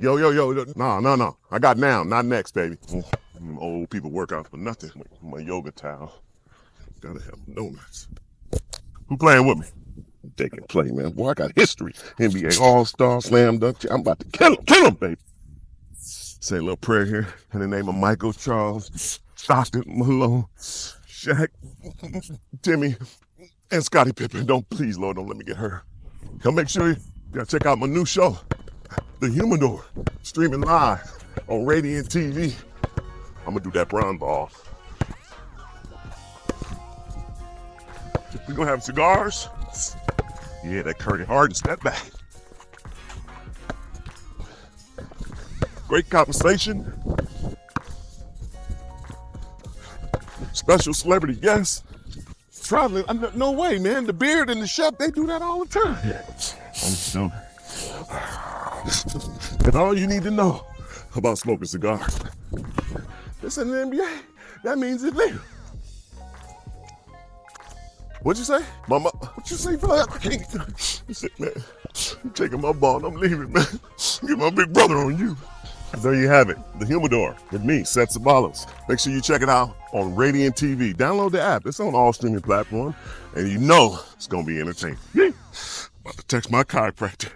Yo. No. I got now, not next, baby. Old people work out for nothing. My yoga towel. Gotta have donuts. Who playing with me? They can play, man. Boy, I got history. NBA All-Star, Slam Dunk. I'm about to kill him, baby. Say a little prayer here in the name of Michael, Charles, Stockton, Malone, Shaq, Timmy, and Scottie Pippen. Please, Lord, don't let me get hurt. Come make sure you gotta check out my new show, The Humidor, streaming live on Radiant TV. I'm gonna do that brown ball. We gonna have cigars? Yeah, that Curry Harden step back. Great conversation. Special celebrity guests. Traveling. No way, man. The Beard and the Chef, they do that all the time. And all you need to know about smoking cigars. This in the NBA, that means it's legal. What'd you say? Mama, what you say, fella? I can't. Man, I'm taking my ball and I'm leaving, man. Get my big brother on you. There you have it, The Humidor with me, Seth Sabalos. Make sure you check it out on Radiant TV. Download the app. It's on all streaming platforms, and you know it's going to be entertaining. About to text my chiropractor.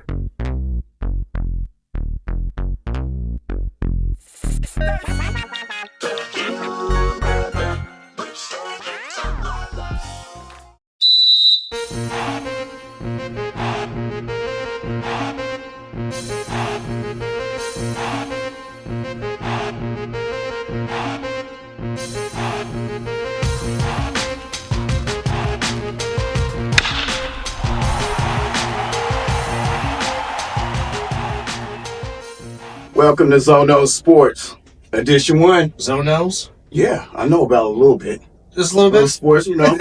Welcome to Zono Sports, Edition 1. Zonos? Yeah, I know about a little bit. Just a little bit? Sports, you know.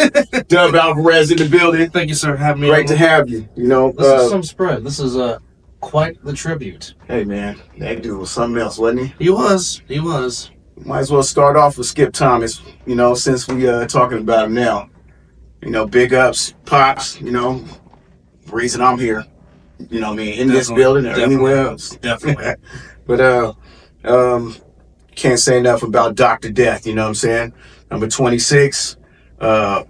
Dub Alvarez in the building. Thank you, sir, for having me. Great to have you, you know. This is some spread. This is quite the tribute. Hey, man, that dude was something else, wasn't he? He was. Might as well start off with Skip Thomas, you know, since we talking about him now. You know, big ups, Pops, you know, reason I'm here. You know what I mean, in this building or anywhere else. Definitely. But can't say enough about Dr. Death, you know what I'm saying? Number 26, won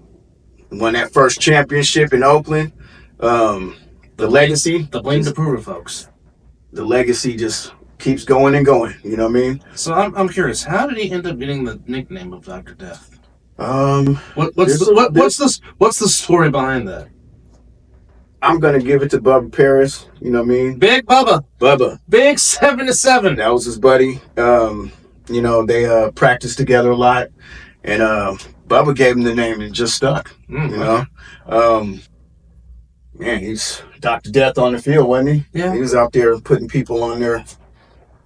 that first championship in Oakland. The legacy. The blame to prove it, folks. The legacy just keeps going and going, you know what I mean? So I'm curious, how did he end up getting the nickname of Dr. Death? What's What's the story behind that? I'm going to give it to Bubba Paris, you know what I mean? Big Bubba. Big 7-7. That was his buddy. You know, they practiced together a lot. And Bubba gave him the name and it just stuck, you know? Man, he's Dr. Death on the field, wasn't he? Yeah. He was out there putting people on their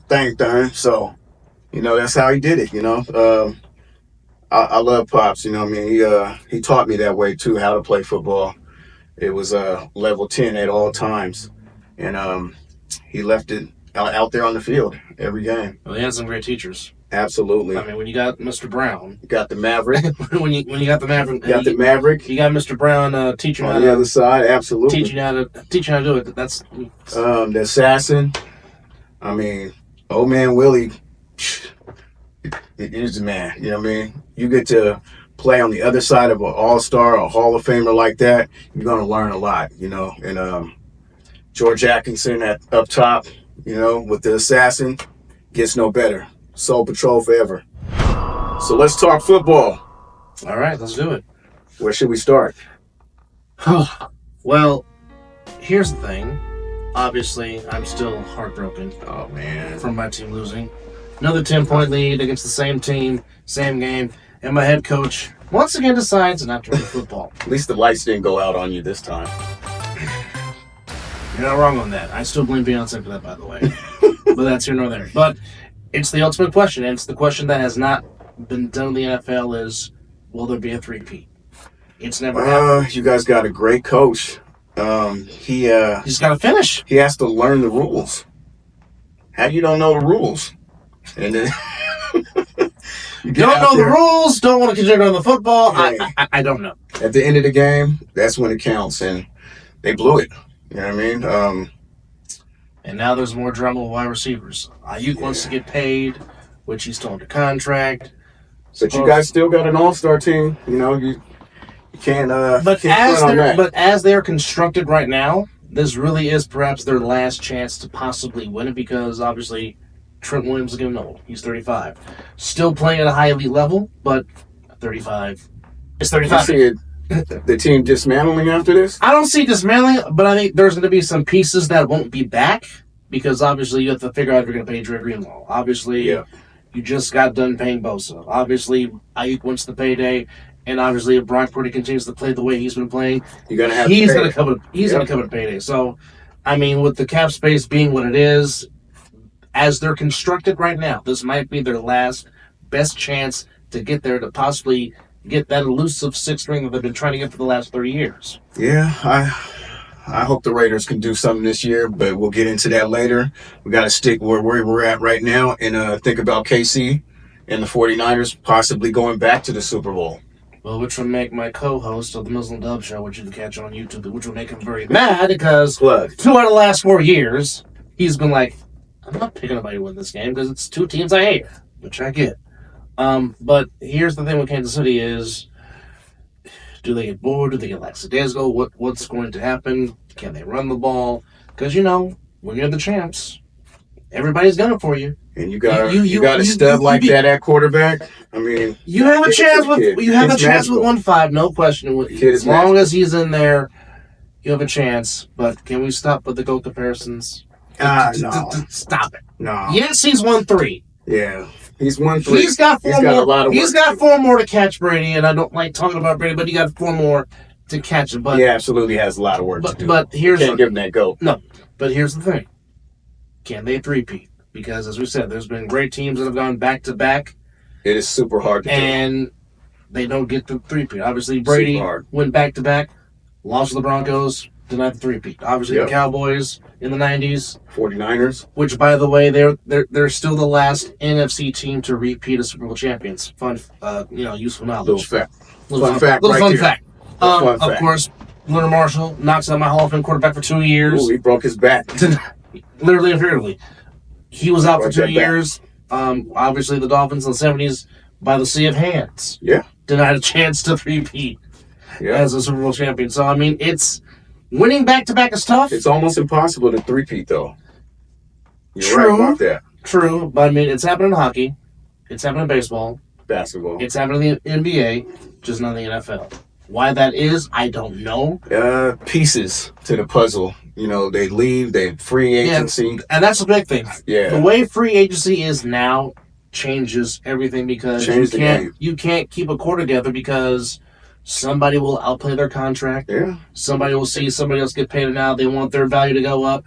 thing. So, you know, that's how he did it, you know? I love Pops, you know what I mean? He taught me that way, too, how to play football. It was level 10 at all times. And he left it out there on the field every game. Well, he had some great teachers. Absolutely. I mean, when you got Mr. Brown. You got the Maverick. when you got the Maverick. You got the Maverick. You got Mr. Brown teaching on the other side, absolutely. Teaching how to do it. That's the assassin. I mean, old man Willie, he's the man. You know what I mean? You get to play on the other side of an all-star, a Hall of Famer like that, you're going to learn a lot, you know. And George Atkinson up top, you know, with the assassin, gets no better. Soul Patrol forever. So let's talk football. All right, let's do it. Where should we start? Well, here's the thing. Obviously, I'm still heartbroken. Oh, man. From my team losing. Another 10-point lead against the same team, same game. And my head coach once again decides not to play football. At least the lights didn't go out on you this time. You're not wrong on that. I still blame Beyonce for that, by the way. But that's here nor there. But it's the ultimate question, and it's the question that has not been done in the NFL is, will there be a three-peat? It's never happened. You guys got a great coach. He's got to finish. He has to learn the rules. How you don't know the rules? And then you don't know the rules, don't want to consider on the football. Hey, I don't know. At the end of the game, that's when it counts, and they blew it. You know what I mean? And now there's more drama with wide receivers. Ayuk wants to get paid, which he's still under contract. But you guys still got an all-star team. You know, you can't. But can't on that. but as they're constructed right now, this really is perhaps their last chance to possibly win it because obviously Trent Williams is getting old. He's 35, still playing at a high elite level, but 35 is 35. You see the team dismantling after this? I don't see dismantling, but I think there's going to be some pieces that won't be back because obviously you have to figure out if you're going to pay Dre Greenlaw. Obviously, you just got done paying Bosa. Obviously, Ayuk wants the payday, and obviously if Brock Purdy continues to play the way he's been playing, You're gonna have he's to going to cover. He's going to cover the payday. So, I mean, with the cap space being what it is, as they're constructed right now, this might be their last best chance to get there to possibly get that elusive sixth ring that they've been trying to get for the last 30 years. Yeah, I hope the Raiders can do something this year, but we'll get into that later. We got to stick where we're at right now and think about KC and the 49ers possibly going back to the Super Bowl. Well, which would make my co-host of the Muslim Dub Show, which you can catch on YouTube, which would make him very mad because 2 out of the last 4 years, he's been like, I'm not picking anybody to win this game because it's 2 teams I hate, which I get. But here's the thing with Kansas City is, do they get bored? Do they get lackadaisical? What's going to happen? Can they run the ball? Because, you know, when you're the champs, everybody's gunning for you. And you got a stud like that at quarterback. I mean, you have a chance with 1-5, no question. As long as he's in there, you have a chance. But can we stop with the GOAT comparisons? No. Stop it. No. Yes, he's 1-3. Yeah. He's 1-3. He's got 4 more. A lot of he's got 4 more to catch Brady, and I don't like talking about Brady, but he got 4 more to catch him. But he absolutely has a lot of work to do. But can't give him that go. No, but here's the thing: can they three-peat? Because as we said, there's been great teams that have gone back to back. It is super hard to do, and they don't get the three-peat. Obviously, Brady went back to back, lost to the Broncos, denied the three-peat. Obviously, the Cowboys in the 90s, 49ers, which by the way, they're still the last NFC team to repeat as Super Bowl champions. Fun, useful knowledge. Fun fact. Of course, Leonard Marshall knocks out my Hall of Fame quarterback for 2 years. Ooh, he broke his back, literally and figuratively. He was out for 2 years. Obviously, the Dolphins in the 70s, by the sea of hands, denied a chance to repeat as a Super Bowl champion. So, I mean, it's winning back-to-back is tough. It's almost impossible to three-peat, though. You're right about that. True, but I mean, it's happening in hockey. It's happening in baseball. Basketball. It's happening in the NBA, just not in the NFL. Why that is, I don't know. Pieces to the puzzle. You know, they leave, they free agency. And that's the big thing. Yeah. The way free agency is now changes everything because you can't keep a core together because somebody will outplay their contract. Yeah. Somebody will see somebody else get paid now. They want their value to go up.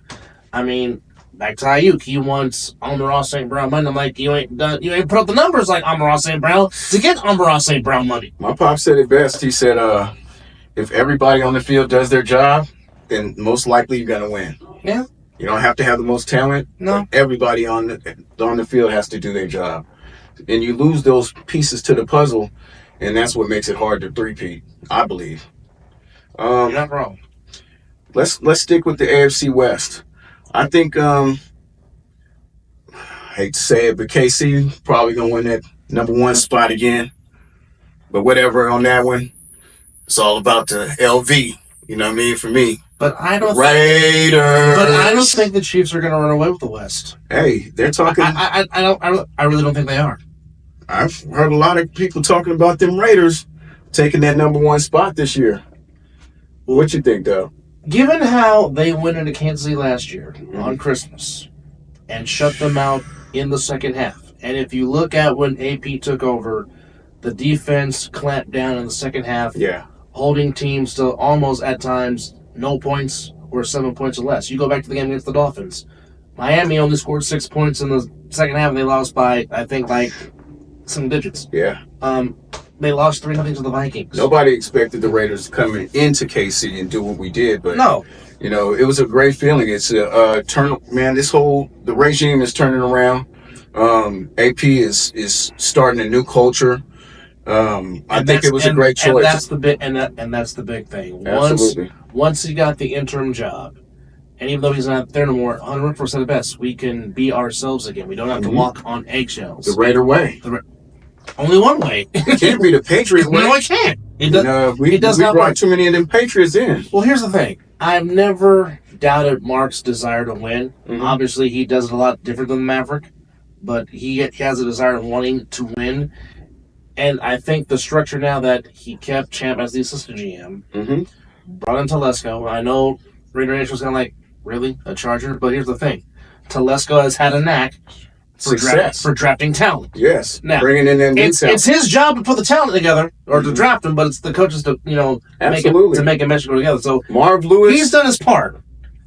I mean, back to Ayuk, he wants Amon-Ra St. Brown money. I'm like, you ain't put up the numbers like Amon-Ra St. Brown to get Amon-Ra St. Brown money. My pop said it best. He said, if everybody on the field does their job, then most likely you're gonna win. Yeah. You don't have to have the most talent. No. Everybody on the field has to do their job. And you lose those pieces to the puzzle, and that's what makes it hard to three-peat, I believe. You're not wrong. Let's stick with the AFC West. I think, I hate to say it, but KC probably going to win that number 1 spot again. But whatever on that one, it's all about the LV. You know what I mean? For me. But I don't Raiders. But I don't think the Chiefs are going to run away with the West. Hey, they're talking. I really don't think they are. I've heard a lot of people talking about them Raiders taking that number 1 spot this year. What you think, though? Given how they went into Kansas City last year on Christmas and shut them out in the second half, and if you look at when AP took over, the defense clamped down in the second half, holding teams to almost at times no points or 7 points or less. You go back to the game against the Dolphins. Miami only scored 6 points in the second half, and they lost by, I think, like some digits. Yeah. They lost 3-0 to the Vikings. Nobody expected the Raiders coming into KC and do what we did, but no. You know, it was a great feeling. It's a turn. Man, the regime is turning around. AP is starting a new culture. I think it was a great choice. And that's the big thing. Absolutely. Once he got the interim job, And even though he's not there no more, 100% of best, we can be ourselves again. We don't have to walk on eggshells. The Raider way. Only one way. It can't be the Patriot way. No, it can't. We does not brought work. too many of them Patriots in. Well, here's the thing. I've never doubted Mark's desire to win. Mhm. Obviously, he does it a lot different than the Maverick, but he has a desire of wanting to win. And I think the structure now that he kept Champ as the assistant GM, Mm-hmm. brought in Telesco. I know Raider Nation was kind of like, really? A Charger? But here's the thing. Telesco has had a knack for drafting talent. Yes. Now, Bringing in that new talent. It's his job to put the talent together or to draft them, but it's the coaches to Absolutely. make it mesh go together. So Marv Lewis he's done his part.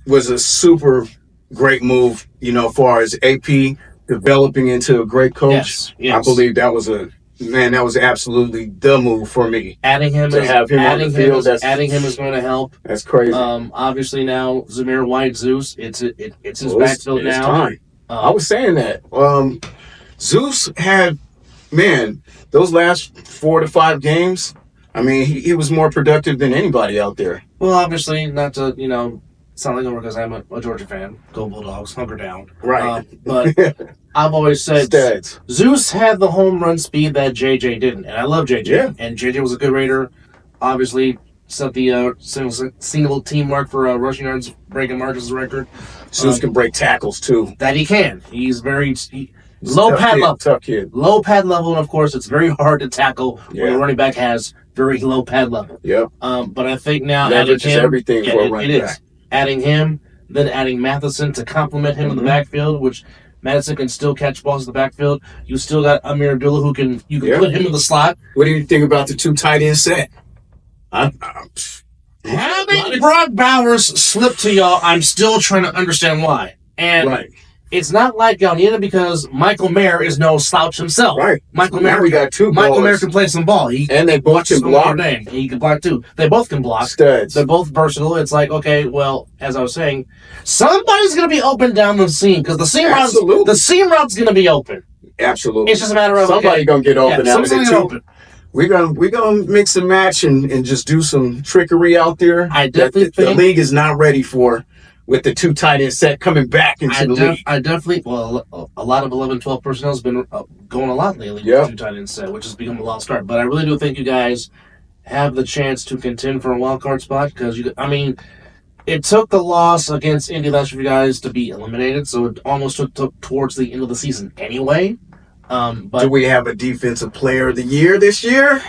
was a super great move, as far as AP developing into a great coach. Yes. I believe that was absolutely the move for me. Adding him To have him on the field, adding him is going to help. That's crazy. Obviously now Zamir White, Zeus, it's his Well, backfield it's now. time. I was saying that. Zeus had, those last 4 to 5 games, he was more productive than anybody out there. Well, obviously, not to, sound like over because I'm a Georgia fan. Go Bulldogs, hunker down. Right. But I've always said Studs. Zeus had the home run speed that JJ didn't. And I love JJ. Yeah. And JJ was a good Raider. Obviously, set the single team mark for rushing yards, breaking Marcus' record. Zeus can break tackles, too. That he can. He's very low pad level. Tough kid. Low pad level, and of course, it's very hard to tackle when Yeah. the running back has very low pad level. Yep. But I think now Leverage adding him, is everything for a running it back. is. Adding him, then adding Matheson to complement him in the backfield, which Madison can still catch balls in the backfield. You still got Amir Abdullah who can put him in the slot. What do you think about the 2 tight end set? Having Brock Bowers slip to y'all, I'm still trying to understand why. And Right. it's not like y'all need it because Michael Mayer is no slouch himself. Right. Michael Now Mayer we got 2 Michael ballers. Mayer can play some ball. And they both can block. He can block too. They both can block. Studs. They're both versatile. It's like, okay, well, as I was saying, somebody's going to be open down the seam because the seam route's going to be open. Absolutely. It's just a matter of somebody gonna get open out of somebody's it gonna too. open. We're gonna mix and match and just do some trickery out there. I definitely that the think league is not ready for with the 2 tight end set coming back into the league. I definitely, well, a lot of 11, 12 personnel has been going a lot lately Yeah. with 2 tight end set, which has become a lost start. But I really do think you guys have the chance to contend for a wild card spot because it took the loss against Indy last year for you guys to be eliminated, so it almost took towards the end of the season anyway. But Do we have a defensive player of the year this year?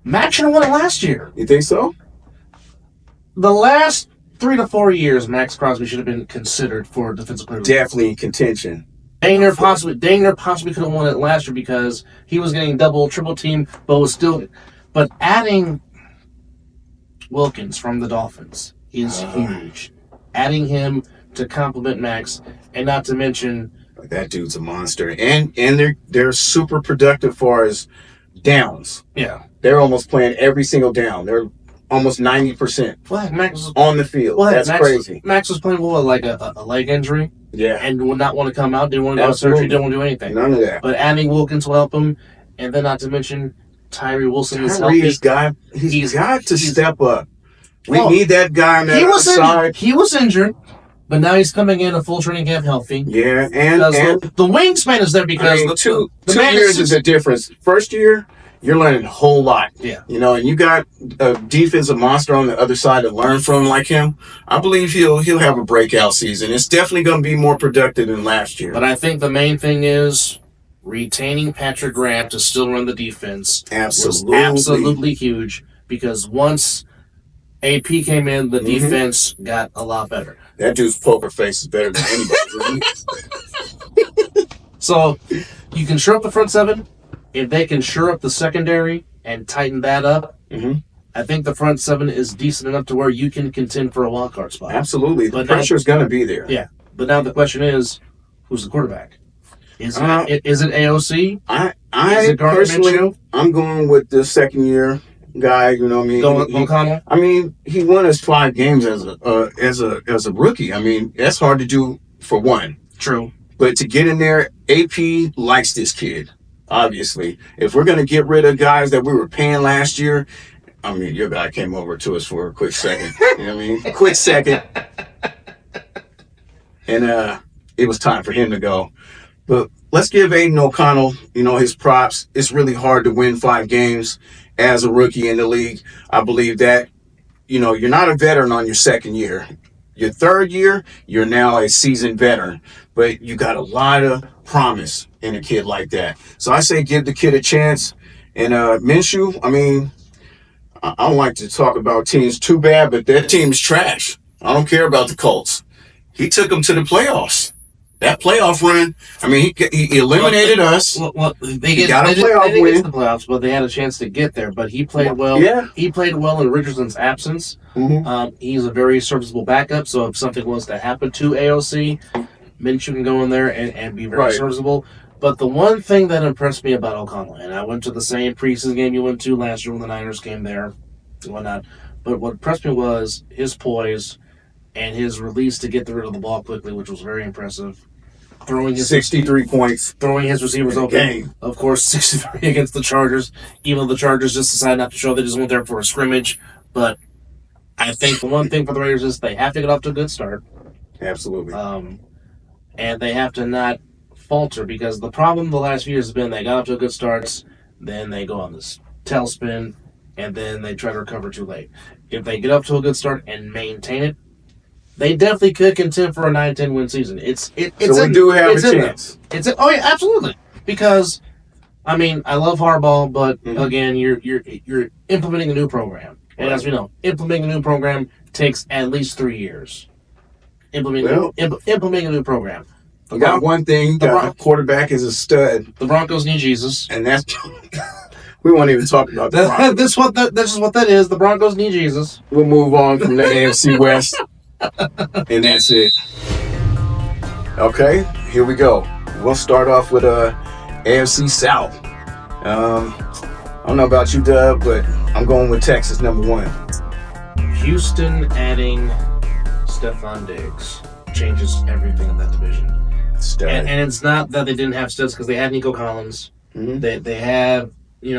Max should have won it last year. You think so? The last 3 to 4 years, Max Crosby should have been considered for defensive player of the year. Definitely in contention. Daniel possibly could have won it last year because he was getting double, triple team, but adding Wilkins from the Dolphins is huge. Adding him to complement Max, and not to mention That dude's a monster, and they're super productive far as downs. They're almost playing every single down. They're almost 90% well, Max on the field. That's crazy. Max was playing with like a leg injury Yeah, and would not want to come out, didn't want to go to surgery, didn't want to do anything. none of that. But adding Wilkins will help him, and then not to mention Tyree Wilson is Tyree healthy. he's got to step up. We Well, need that guy on that other side. He was injured, but now he's coming in a full training camp healthy. Yeah, and The wingspan is there because two man years is a difference. First year, you're learning a whole lot. Yeah. And you got a defensive monster on the other side to learn from like him. I believe he'll have a breakout season. It's definitely going to be more productive than last year. But I think the main thing is retaining Patrick Graham to still run the defense was absolutely huge because once AP came in, the defense got a lot better. That dude's poker face is better than anybody. So you can shore up the front seven. If they can shore up the secondary and tighten that up, I think the front seven is decent enough to where you can contend for a wild card spot. Absolutely. The But pressure's going to be there. Yeah. But now the question is, who's the quarterback? Is it AOC? I Is it Gardner personally, Minshew? I'm going with the second year guy. You know what I mean? O'Connell? He won his 5 games as a rookie. That's hard to do for one. True. But to get in there, AP likes this kid. Obviously, if we're gonna get rid of guys that we were paying last year, your guy came over to us for a quick second. You know what I mean? Quick second. and it was time for him to go. But let's give Aiden O'Connell, his props. It's really hard to win 5 games as a rookie in the league. I believe that, you're not a veteran on your second year. Your third year, you're now a seasoned veteran. But you got a lot of promise in a kid like that. So I say give the kid a chance. And Minshew, I mean, I don't like to talk about teams too bad, but that team's trash. I don't care about the Colts. He took them to the playoffs. That playoff run, I mean, he eliminated us. Well, they He didn't got a get playoff to win. the playoffs, but they had a chance to get there. But he played well. Yeah. He played well in Richardson's absence. Mm-hmm. He's a very serviceable backup, so if something was to happen to AOC, Minshew can go in there and be very Right. serviceable. But the one thing that impressed me about O'Connell, and I went to the same preseason game you went to last year when the Niners came there and whatnot, but what impressed me was his poise and his release to get rid of the ball quickly, which was very impressive. Throwing his 63 points. Throwing his receivers In a open. game. Of course, 63 against the Chargers, even though the Chargers just decided not to show. They just went there for a scrimmage. But I think the one thing for the Raiders is they have to get off to a good start. Absolutely. And they have to not falter, because the problem the last few years has been they got off to a good start, then they go on this tailspin, and then they try to recover too late. If they get up to a good start and maintain it, they definitely could contend for a 9-10 win season. So we do have a chance. Oh yeah, absolutely. Because I mean, I love Harbaugh, but Mhm. again, you're implementing a new program, and as we know, implementing a new program takes at least 3 years. Implementing a new program. You got one thing. The quarterback is a stud, The Broncos need Jesus. and that's we won't even talk about that. This is what that is. The Broncos need Jesus. We'll move on from the AFC West, and that's it. Okay, here we go. We'll start off with AFC South. I don't know about you, Dub, but I'm going with Texas #1. Houston adding Stephon Diggs changes everything in that division. Stud. And it's not that they didn't have studs, because they had Nico Collins. Mhm. They have,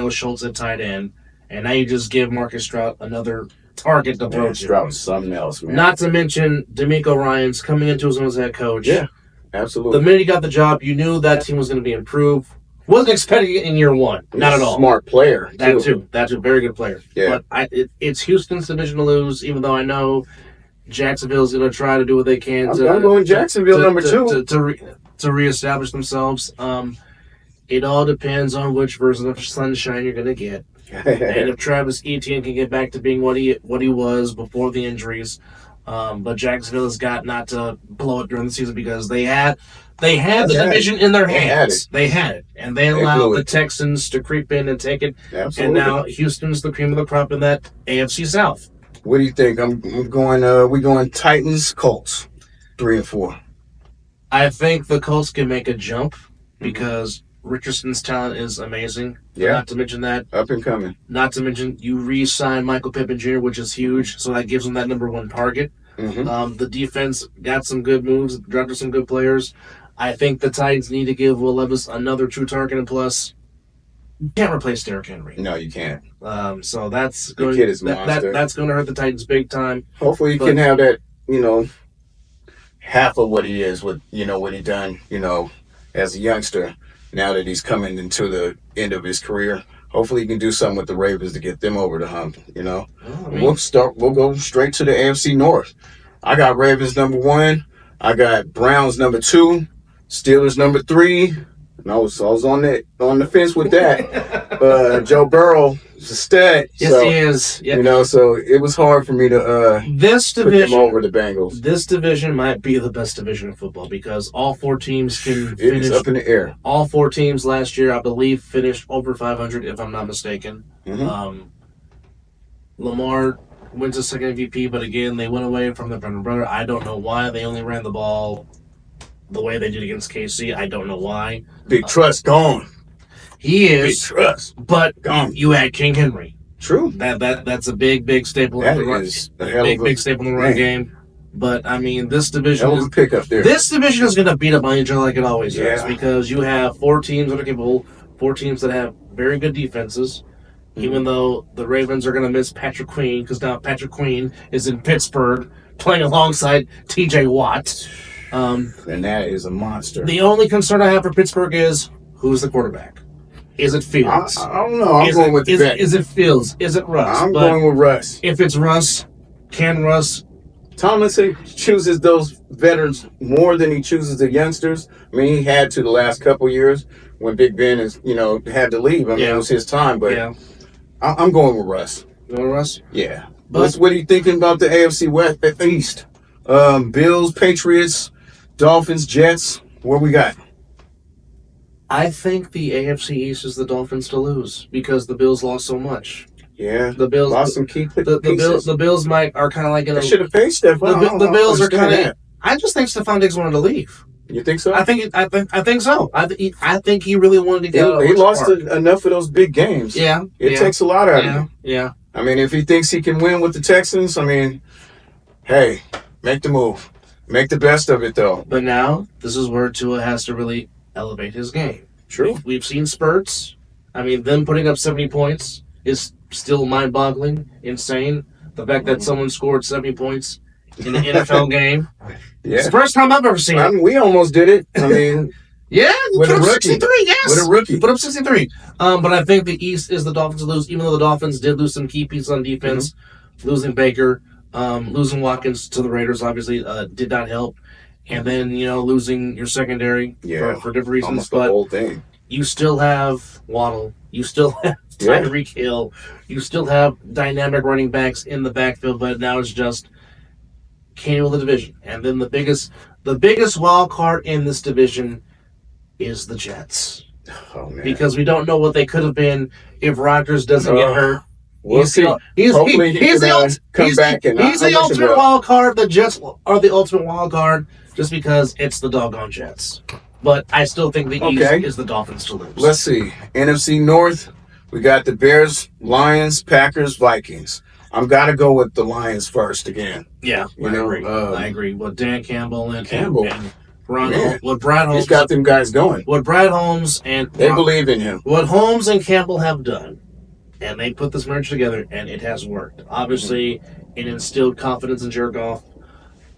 Schultz at tight end. And now you just give Marcus Stroud another target to throw Man, to. Stroud is something else, man. Not to mention D'Amico Ryans coming into his own as head coach. Yeah, The absolutely. minute he got the job, you knew that team was going to be improved. Wasn't expecting it in year one. Not at all. Smart player. That too. That's a very good player. Yeah. But it's Houston's division to lose, even though I know Jacksonville's going to try to do what they can to. I'm going Jacksonville #2. To reestablish themselves. It all depends on which version of sunshine you're going to get, and if Travis Etienne can get back to being what he was before the injuries. But Jacksonville has got not to blow it during the season, because they had the division in their hands. They had it, and they allowed the Texans to creep in and take it. Absolutely. And now Houston's the cream of the crop in that AFC South. What do you think? I'm going. We going Titans, Colts, 3 and 4. I think the Colts can make a jump because Richardson's talent is amazing. Yeah. Not to mention that. Up and coming. Not to mention you re-sign Michael Pittman Jr., which is huge, so that gives them that #1 target. Mm-hmm. The defense got some good moves, drafted some good players. I think the Titans need to give Will Levis another true target, and plus, you can't replace Derrick Henry. No, you can't. So that's The going. kid is monster. That's going to hurt the Titans big time. Hopefully, he can have that. Half of what he is with what he done. As a youngster. Now that he's coming into the end of his career, hopefully he can do something with the Ravens to get them over the hump. We'll go straight to the AFC North. I got Ravens #1. I got Browns #2. Steelers #3. And I was on the fence with that. Joe Burrow is a stud. Yes, so, he is. Yeah. So it was hard for me to This put them division over the Bengals. This division might be the best division in football, because all 4 teams can It is finish. up in the air. All 4 teams last year, I believe, finished over 500, if I'm not mistaken. Mhm. Lamar wins the second MVP, but again, they went away from their brother. I don't know why they only ran the ball the way they did against KC. I don't know why. Big trust gone. He Big is, trust but gone. you had King Henry. True. That's a big staple That in the run. is a hell of a Big staple in the run man. game. But I mean, this division Hell is of a pickup there. This division is going to beat up on each other like it always does, Yeah. because you have 4 teams that are capable, 4 teams that have very good defenses. Even though the Ravens are going to miss Patrick Queen, because now Patrick Queen is in Pittsburgh playing alongside T.J. Watt. And that is a monster. The only concern I have for Pittsburgh is who's the quarterback. Is it Fields? I don't know. I'm going with the vet. Is it Fields? Is it Russ? I'm going with Russ. If it's Russ, can Russ? Tomlinson chooses those veterans more than he chooses the youngsters. I mean, he had to the last couple years when Big Ben had to leave. I mean, it was his time, but I'm going with Russ. You know Russ? Yeah. But what are you thinking about the AFC West, East? Bills, Patriots, Dolphins, Jets. What we got? I think the AFC East is the Dolphins to lose because the Bills lost so much. Yeah, the Bills lost some key pieces. The Bills are kind of like they should have paid Stephon. The Bills are kind of. I just think Stephon Diggs wanted to leave. You think so? I think so. I think he really wanted to get. He lost enough of those big games. Yeah, it takes a lot out of him. Yeah. I mean, if he thinks he can win with the Texans, I mean, hey, make the move, make the best of it, though. But now this is where Tua has to really elevate his game. True. We've seen spurts. I mean, them putting up 70 points is still mind-boggling, insane. The fact that someone scored 70 points in an NFL game. Yeah. It's the first time I've ever seen it. I mean, we almost did it. I mean, yeah, with put a up rookie. 63, yes. With a rookie. Put up 63. But I think the East is the Dolphins to lose, even though the Dolphins did lose some key pieces on defense. Losing Baker, losing Watkins to the Raiders obviously did not help. And then, losing your secondary for different reasons. Almost but the whole thing. You still have Waddle. You still have Tyreek Hill. You still have dynamic running backs in the backfield, but now it's just can you win the division? And then the biggest wild card in this division is the Jets. Oh, man. Because we don't know what they could have been if Rodgers doesn't get hurt. We'll see. Hopefully he's the ultimate wild card. The Jets are the ultimate wild card just because it's the doggone Jets. But I still think the East is the Dolphins to lose. Let's see. NFC North, we got the Bears, Lions, Packers, Vikings. I'm got to go with the Lions first again. Yeah, I agree. With Dan Campbell and Ron, what Brad Holmes, he's got them guys going. What Brad Holmes and they believe in him. What Holmes and Campbell have done, and they put this merge together, and it has worked. Obviously, it instilled confidence in Jared Goff.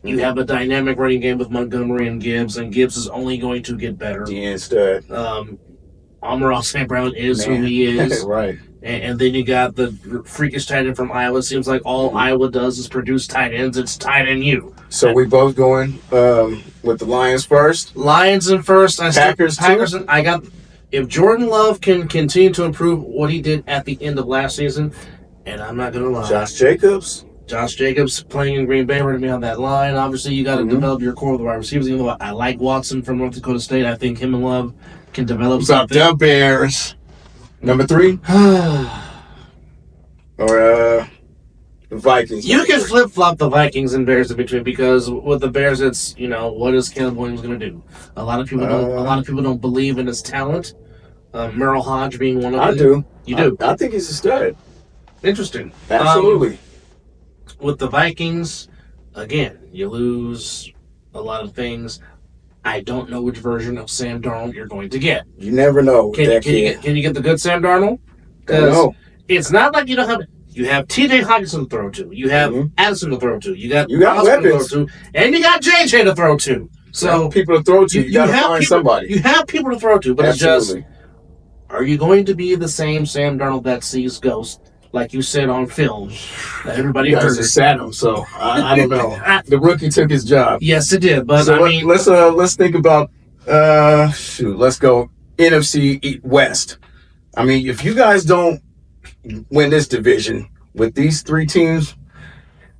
You have a dynamic running game with Montgomery and Gibbs is only going to get better. DN stud. Amon-Ra St. Brown is who he is. Right. And then you got the freakish tight end from Iowa. It seems like all Iowa does is produce tight ends. It's tight end you. So we both going with the Lions first? Lions in first. Packers too? I got... If Jordan Love can continue to improve what he did at the end of last season, and I'm not going to lie. Josh Jacobs playing in Green Bay, we're going to be on that line. Obviously, you got to develop your core with the wide receivers. Even though I like Watson from North Dakota State, I think him and Love can develop something. The Bears. Number 3? Or the Vikings. You can flip-flop the Vikings and Bears in between because with the Bears, it's, what is Caleb Williams going to do? A lot of people don't believe in his talent. Merrill Hodge being one of them. I do. You do? I think he's a stud. Interesting. Absolutely. With the Vikings, again, you lose a lot of things. I don't know which version of Sam Darnold you're going to get. You never know. Can you get the good Sam Darnold? Because it's not like you don't have. You have T.J. Hockenson to throw to. You have Addison to throw to. You got weapons to throw to, and you got J.J. to throw to. So people to throw to. You got to find somebody. You have people to throw to, but Absolutely. It's just, are you going to be the same Sam Darnold that sees ghosts? Like you said on film, that everybody heard. Just sat him, so I don't know. The rookie took his job. Yes, it did. But so let's think about let's go NFC West. I mean, if you guys don't win this division with these 3 teams,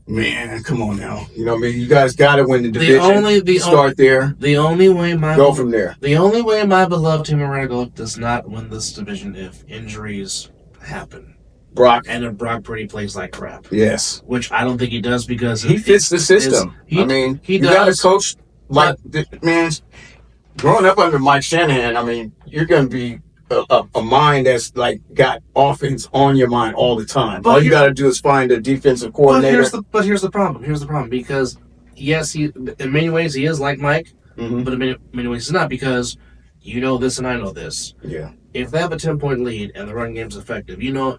man, come on now. You know what I mean? You guys got to win the division. Start there. The only way go from there. The only way my beloved team Oregon does not win this division if injuries happen. Brock Purdy plays like crap. Yes, which I don't think he does because he fits the system. You got to coach like man. Growing up under Mike Shanahan, I mean, you're going to be a mind that's like got offense on your mind all the time. All you got to do is find a defensive coordinator. But here's the problem. Because yes, in many ways he is like Mike, but in many ways he's not because you know this and I know this. Yeah. If they have a 10-point lead and the run game's effective, you know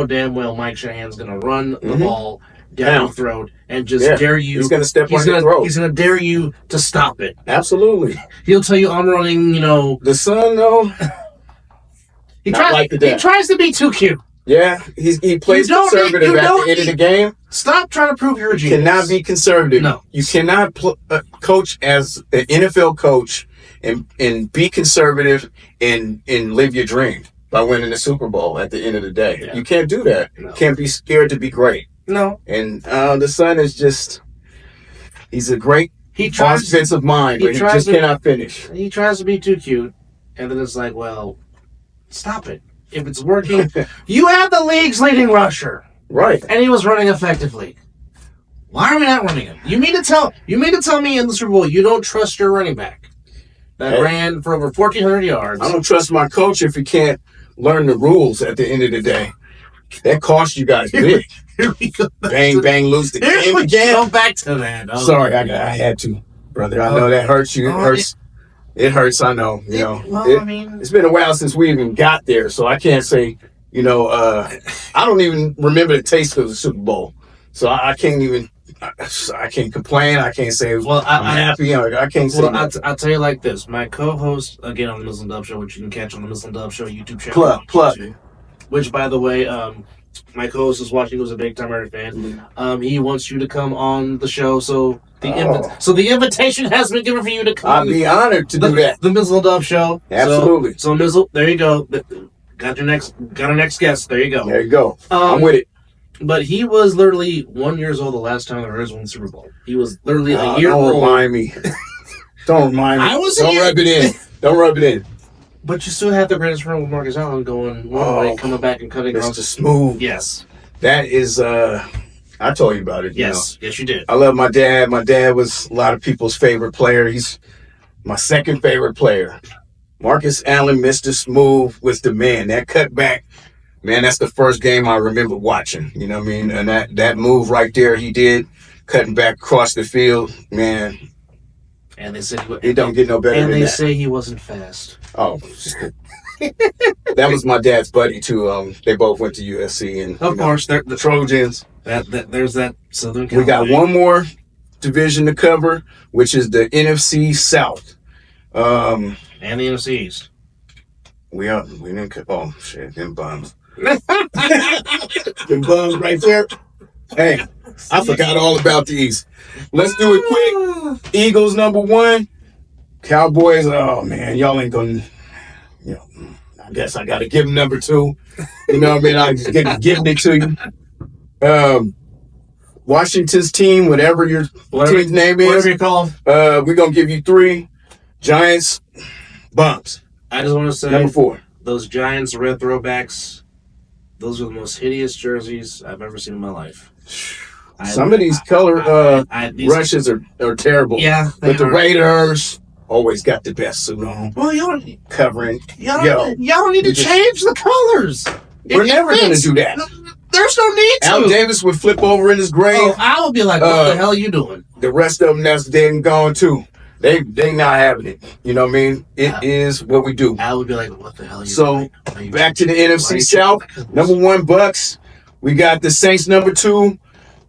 damn well Mike Shanahan's going to run the ball down your throat and just dare you. He's going to step on your throat. He's going to dare you to stop it. Absolutely. He'll tell you, I'm running, The son, though, he tries to be too cute. Yeah, he plays conservative at the end of the game. Stop trying to prove you're a genius. Cannot be conservative. No. You cannot coach as an NFL coach and be conservative and live your dream by winning the Super Bowl at the end of the day. Yeah. You can't do that. No. You can't be scared to be great. No. And the son is just, he's a great offensive mind, but he just cannot finish. He tries to be too cute, and then it's like, well, stop it. If it's working, you have the league's leading rusher. Right. And he was running effectively. Why are we not running him? You mean to tell me in the Super Bowl you don't trust your running back that ran for over 1,400 yards? I don't trust my coach if he can't learn the rules at the end of the day. That cost you guys big. Here we go. Bang, lose the game again. Go back to that. Oh, sorry, I had to, brother. I know that hurts you. It hurts. It hurts, I know. It's been a while since we even got there, so I can't say, I don't even remember the taste of the Super Bowl. So I can't even, I can't complain. I can't say, I'm happy. I can't say that. I'll tell you like this. My co-host, again, on the Muslim Dub Show, which you can catch on the Muslim Dub Show YouTube channel. Plug. Which, by the way, my co-host is watching, who's a big Tom Brady fan. He wants you to come on the show, so the invitation has been given for you to come. I'd be honored to do that. The Mizzle Dub Show. Absolutely. So Mizzle, there you go. Got our next guest. There you go. There you go. I'm with it. But he was literally 1 year old the last time the Raiders won the Super Bowl. He was literally a year old. Don't remind me. Don't rub it in. But you still have the greatest friend with Marcus Allen going one way, coming back and cutting off. Mr. Smooth. Yes. That is, I told you about it. Yes. Yes, you did. I love my dad. My dad was a lot of people's favorite player. He's my second favorite player. Marcus Allen, Mr. Smooth, was the man. That cutback, man, that's the first game I remember watching. You know what I mean? And that move right there he did, cutting back across the field, man. And they said it don't get no better than that. And they say he wasn't fast. Oh, that was my dad's buddy too. They both went to USC, and of course, they're the Trojans. There's that Southern California. We got one more division to cover, which is the NFC South. And the NFC East. We didn't. Oh shit, them bums. Them bums right there. Hey, I forgot all about these. Let's do it quick. Eagles #1. Cowboys. Oh man, y'all ain't gonna. I guess I gotta give them #2. You know what I mean? I'm just giving it to you. Washington's team, whatever your team's name is, whatever you call them. We're gonna give you 3. Giants, bumps. I just want to say #4. Those Giants red throwbacks. Those are the most hideous jerseys I've ever seen in my life. Some of these color rushes are terrible. Yeah, but the Raiders always got the best suit on. Well, y'all covering. Y'all don't need to change the colors. We're never going to do that. There's no need to. Al Davis would flip over in his grave. Oh, I would be like, what the hell are you doing? The rest of them that's dead and gone too. They not having it. You know what I mean? It is what we do. I would be like, what the hell are you doing? So, back to the NFC South. #1, Bucks. We got the Saints #2.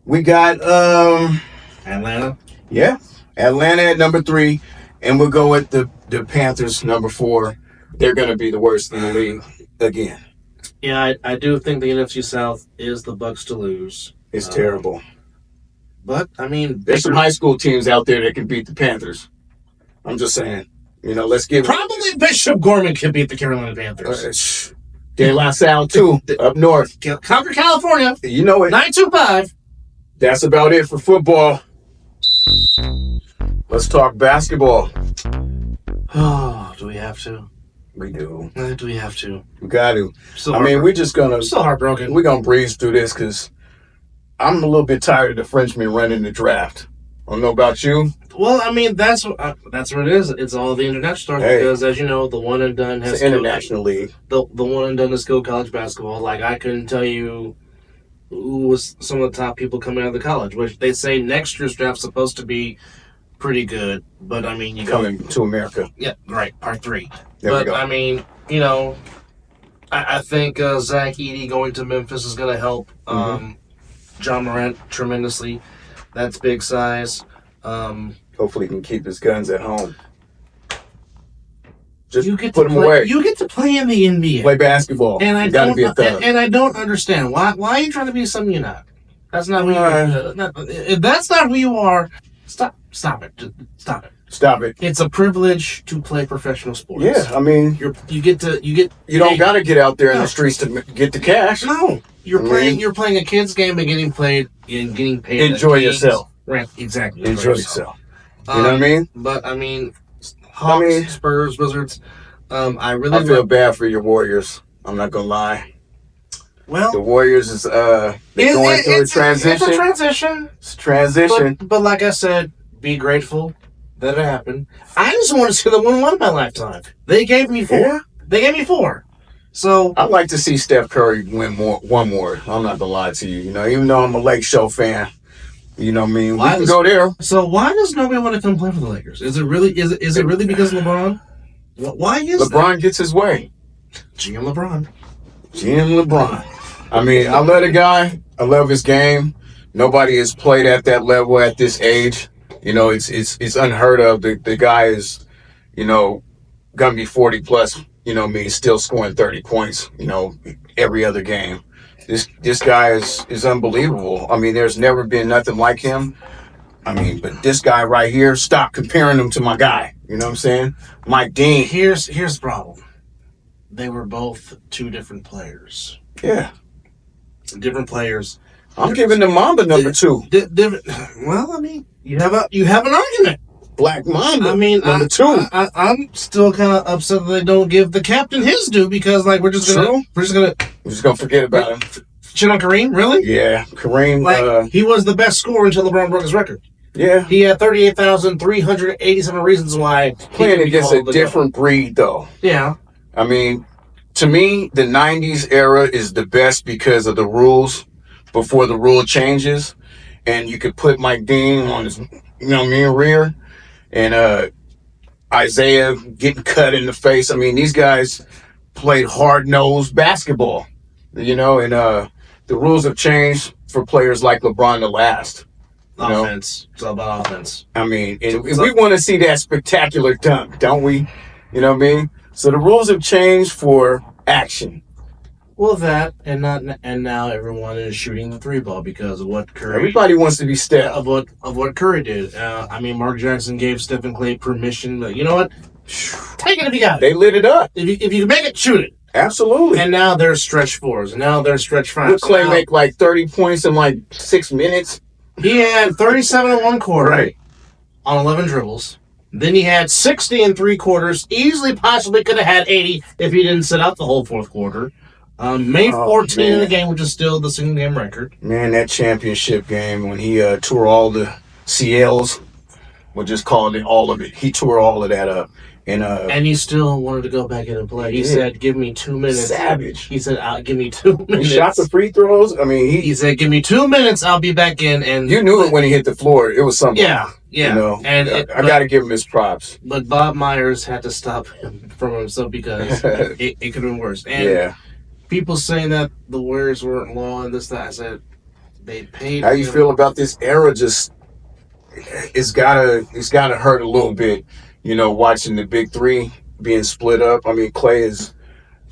We got Atlanta. Yeah. Atlanta at #3. And we'll go with the Panthers #4. They're going to be the worst in the league again. Yeah, I do think the NFC South is the Bucks to lose. It's terrible. But, I mean... There's some high school teams out there that can beat the Panthers. I'm just saying. Let's give Probably Bishop Gorman can beat the Carolina Panthers. De La Salle, too, up north. Concord, California. You know it. 925. That's about it for football. Let's talk basketball. Oh, do we have to? We do. Do we have to? We got to. We're just going to... I'm so heartbroken. We're going to breeze through this because I'm a little bit tired of the Frenchmen running the draft. I don't know about you. Well, I mean, that's what it is. It's all the international stars because, as you know, the one and done has... It's an international league. The one and done is still college basketball. Like, I couldn't tell you who was some of the top people coming out of the college, which they say next year's draft's supposed to be pretty good, but I mean, coming to America. Yeah, right. Part 3. There we go. I mean, I think Zach Edey going to Memphis is going to help. John Morant tremendously. That's big size. Hopefully, he can keep his guns at home. Just you get put to them play, away. You get to play in the NBA. Play basketball. And I gotta don't. be a thug. And I don't understand why. Why are you trying to be something you're not? That's not who you are. If that's not who you are, stop it. Just stop it. Stop it. It's a privilege to play professional sports. Yeah, I mean, you don't got to get out there in the streets to get the cash. No, you're playing a kid's game and getting paid. Enjoy yourself. Right, exactly. Enjoy yourself. You know what I mean? But I mean, Hawks, Spurs, Wizards. I feel bad for your Warriors. I'm not gonna lie. Well, the Warriors is going through a transition. It's a transition. But like I said, be grateful that it happened. I just want to see them win one in my lifetime. They gave me 4. Yeah. They gave me 4. So I'd like to see Steph Curry win one more. I'm not gonna lie to you. You know, even though I'm a Lake Show fan, you know what I mean. We can go there. So why does nobody want to come play for the Lakers? Is it really because of LeBron? Why is LeBron gets his way? GM LeBron. I mean, I love the guy. I love his game. Nobody has played at that level at this age. You know, it's unheard of. The guy is, you know, gonna be 40 plus. You know, still scoring 30 points. You know, every other game. This guy is unbelievable. I mean, there's never been nothing like him. I mean, but this guy right here, stop comparing him to my guy. You know what I'm saying? Mike Dean. Here's the problem. They were both 2 different players. Yeah. Different players. I'm giving the Mamba number 2. Well, I mean, you have an argument. Black Mamba. I mean, number 2. I'm still kind of upset that they don't give the captain his due because, like, we're just gonna forget about him. Shit on Kareem, really? Yeah, Kareem. He was the best scorer until LeBron broke his record. Yeah, he had 38,387 reasons why. Playing against a different breed, though. Yeah. I mean, to me, the 90s era is the best because of the rules before the rule changes. And you could put Mike Dean on his, rear. And Isaiah getting cut in the face. I mean, these guys played hard-nosed basketball, and the rules have changed for players like LeBron to last. Offense. It's all about offense. I mean, we want to see that spectacular dunk, don't we? You know what I mean? So the rules have changed for action. Well, that and now everyone is shooting the 3 ball because of what Curry. Everybody wants to be Steph. Of what Curry did. I mean, Mark Jackson gave Stephen Clay permission. But you know what? Take it if you got it. They lit it up. If you can make it, shoot it. Absolutely. And now there's stretch 4s. Now there's stretch 5s. Would Clay make like 30 points in like 6 minutes? He had 37 in 1 quarter. Right. On 11 dribbles. Then he had 60 in 3 quarters. Easily, possibly could have had 80 if he didn't sit out the whole 4th quarter. Made 14 in the game, which is still the single game record. Man, that championship game when he tore all the CLs, we'll just call it all of it. He tore all of that up. And he still wanted to go back in and play. He said, give me 2 minutes. Savage. He said, give me 2 minutes. He shot the free throws. I mean, he said, give me 2 minutes, I'll be back in. And you knew it when he hit the floor. It was something. Yeah. And I got to give him his props. But Bob Myers had to stop him from himself because it could have been worse. And people saying that the Warriors weren't low and this, that. I said, they paid. How you feel about this era? Just it's gotta hurt a little bit. Watching the big 3 being split up. I mean, Clay is,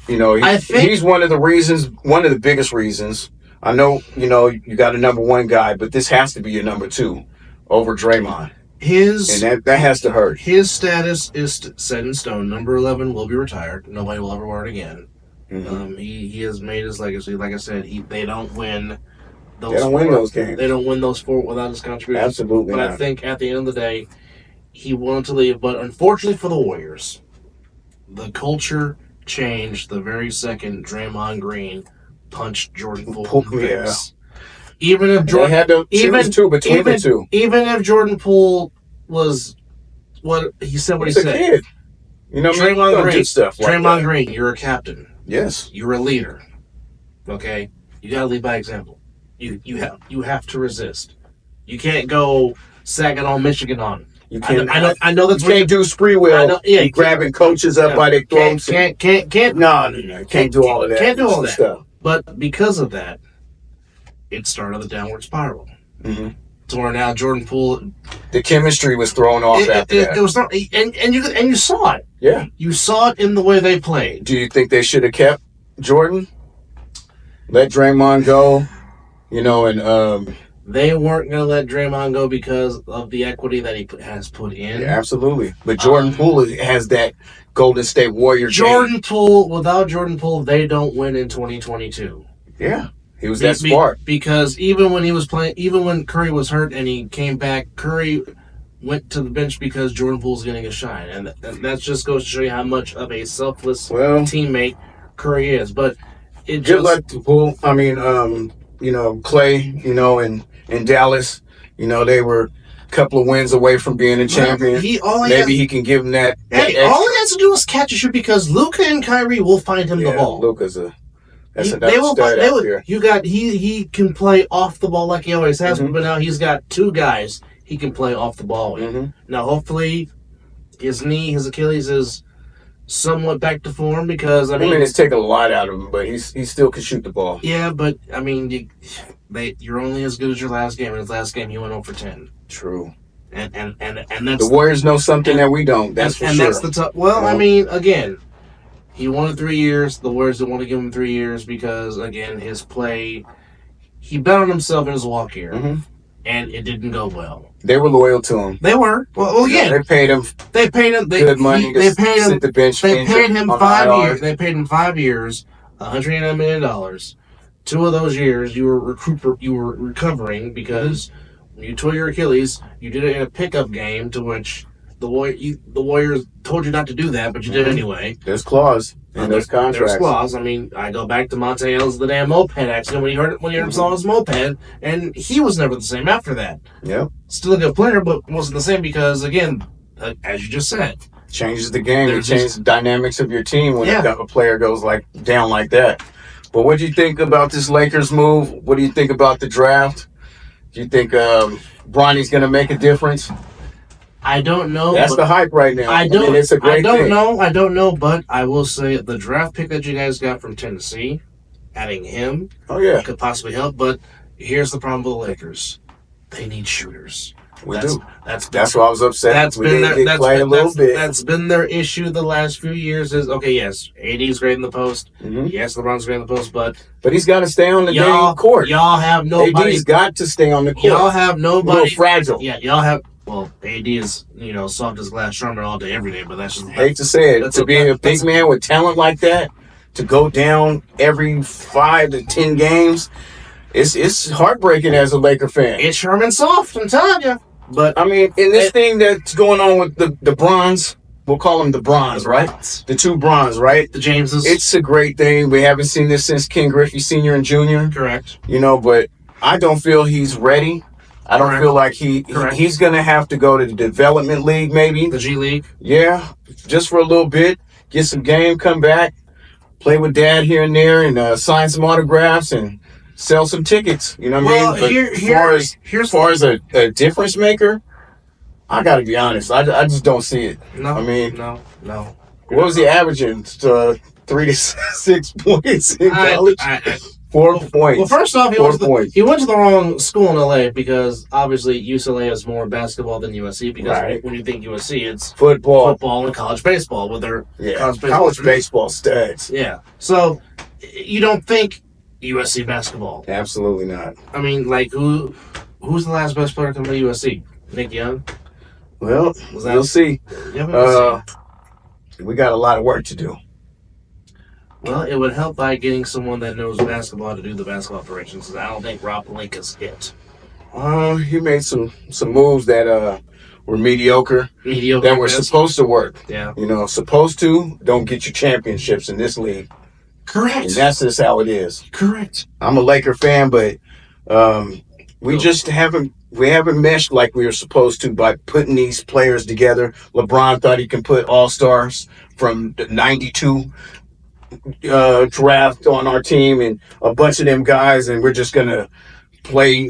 he's one of the biggest reasons. I know, you got a number 1 guy, but this has to be your number 2 over Draymond. And that has to hurt. His status is set in stone. Number 11 will be retired. Nobody will ever wear it again. Mm-hmm. He has made his legacy. Like I said, they don't win those games. They don't win those 4 without his contribution. Absolutely But not. I think at the end of the day, he wanted to leave. But unfortunately for the Warriors, the culture changed the very second Draymond Green punched Jordan Poole in the face. Even if Jordan had to choose between the 2. Even if Jordan Poole was what he said, He's a kid. Draymond Green, stuff like Draymond that. Green, you're a captain. Yes. You're a leader. Okay? You gotta lead by example. You have to resist. You can't go Saginaw, Michigan on. You can't. I know that's you can't do spree wheel. Yeah, grabbing coaches up by their throats. Can't. No. Can't do all of that. Can't do all that. Stuff. But because of that, it started the downward spiral. Mm-hmm. To where now Jordan Poole, the chemistry was thrown off after that. It was not, and you saw it. Yeah, you saw it in the way they played. Do you think they should have kept Jordan? Let Draymond go, and they weren't going to let Draymond go because of the equity that he has put in. Yeah, absolutely. But Jordan Poole has that Golden State Warrior. Without Jordan Poole, they don't win in 2022. Yeah. He was that smart. Because even when he was playing, even when Curry was hurt and he came back, Curry went to the bench because Jordan Poole's getting a shine. And that just goes to show you how much of a selfless teammate Curry is. But good luck to Poole. I mean, Clay, in Dallas, they were a couple of wins away from being a champion. Maybe he can give him that. All he has to do is catch a shoot because Luka and Kyrie will find him the ball. Luka's another stud out there. He can play off the ball like he always has, but now he's got two guys he can play off the ball with. Mm-hmm. Now, hopefully, his Achilles is somewhat back to form because it's taken a lot out of him, but he still can shoot the ball. Yeah, but you're only as good as your last game. In his last game, he went 0 for 10. True. And that's the Warriors know something that we don't. That's for sure. And that's the tough. Well, again. He wanted 3 years. The Warriors didn't want to give him 3 years because, again, his play, he bet on himself in his walk here, and it didn't go well. They were loyal to him. They were. Well, again, they paid him. Good money. They paid him. The bench. They paid him 5 years. They paid him 5 years, $189 million. 2 of those years, you were recovering because when you tore your Achilles, you did it in a pickup game to which. The Warriors told you not to do that, but you did anyway. There's clause in those contracts. There's clause. I go back to Monte Ellis, the damn moped accident when he saw his moped, and he was never the same after that. Yep. Still a good player, but wasn't the same because, again, as you just said, changes the game. It changes the dynamics of your team when a player goes down like that. But what do you think about this Lakers move? What do you think about the draft? Do you think Bronny's going to make a difference? I don't know. That's the hype right now. It's a great thing. I don't know, but I will say the draft pick that you guys got from Tennessee, adding him, could possibly help. But here's the problem with the Lakers: they need shooters. That's why I was upset. That's been their issue the last few years. Yes, AD's great in the post. Mm-hmm. Yes, LeBron's great in the post, but he's got to stay on the damn court. Y'all have nobody. AD's got to stay on the court. Y'all have nobody. A little fragile. Yeah, y'all have. Well, AD is, soft as glass Charmin all day, every day, but that's just... hate to say it, to be a big man with talent like that, to go down every 5 to 10 games, it's heartbreaking as a Laker fan. It's Sherman soft, I'm telling you. But in this thing that's going on with the bronze, we'll call them the bronze, right? The 2 bronze, right? The Jameses. It's a great thing. We haven't seen this since Ken Griffey Sr. and Jr. Correct. But I don't feel he's ready. I don't feel like he's going to have to go to the development league, maybe. The G League? Yeah, just for a little bit. Get some game, come back, play with Dad here and there, and sign some autographs and sell some tickets. You know what I mean? But as far as a difference maker, I got to be honest. I just don't see it. No. No. What was he averaging? 3 to 6 points in college? 4 points. Well, first off, he went to the wrong school in LA because obviously UCLA has more basketball than USC because when you think USC, it's football and college baseball with their college baseball studs. Yeah. So you don't think USC basketball. Absolutely not. Who's the last best player coming to USC? Nick Young? Well, we'll see. We got a lot of work to do. Well, it would help by getting someone that knows basketball to do the basketball operations. Because I don't think Rob Pelinka's it. He made some moves that were mediocre. That were supposed to work. Yeah. Supposed to don't get you championships in this league. Correct. And that's just how it is. Correct. I'm a Laker fan, but we just haven't meshed like we were supposed to by putting these players together. LeBron thought he can put all-stars from the 92 draft on our team and a bunch of them guys, and we're just gonna play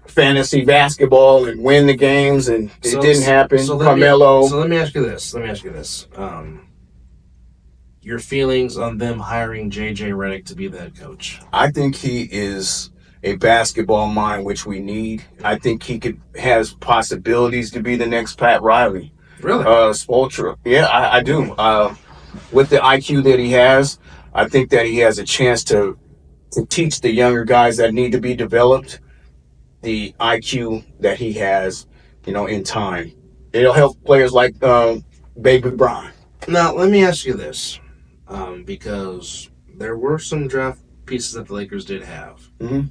fantasy basketball and win the games, and it didn't happen. Carmelo. Let me ask you this. Your feelings on them hiring J.J. Redick to be the head coach? I think he is a basketball mind, which we need. I think he has possibilities to be the next Pat Riley. Really? Spoelstra. Yeah, I do. With the IQ that he has, I think that he has a chance to teach the younger guys that need to be developed the IQ that he has, in time. It'll help players like Baby Bron. Now, let me ask you this, because there were some draft pieces that the Lakers did have. Mm-hmm.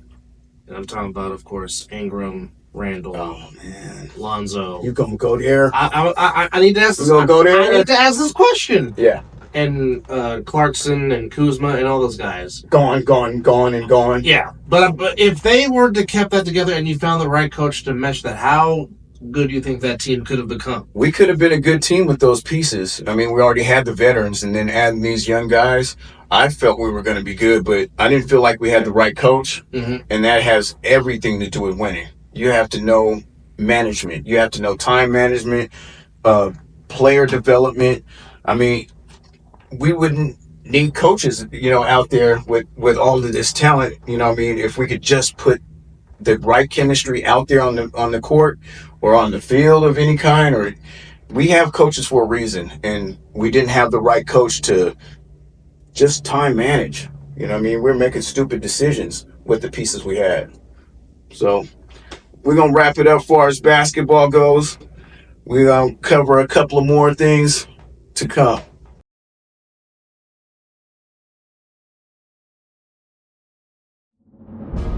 And I'm talking about, of course, Ingram, Randall, Oh man, Alonzo. you gonna go there? I need to ask this. You gonna go there? I need to ask this question. Yeah. And Clarkson and Kuzma and all those guys. Gone. Yeah, but if they were to kept that together and you found the right coach to mesh that, how good do you think that team could have become? We could have been a good team with those pieces. I mean, we already had the veterans, and then adding these young guys, I felt we were going to be good, but I didn't feel like we had the right coach, and that has everything to do with winning. You have to know management. You have to know time management, player development. I mean, we wouldn't need coaches, out there with all of this talent. If we could just put the right chemistry out there on the court or on the field of any kind, or we have coaches for a reason, and we didn't have the right coach to just time manage. We're making stupid decisions with the pieces we had. So we're going to wrap it up as far as basketball goes. We're going to cover a couple of more things to come.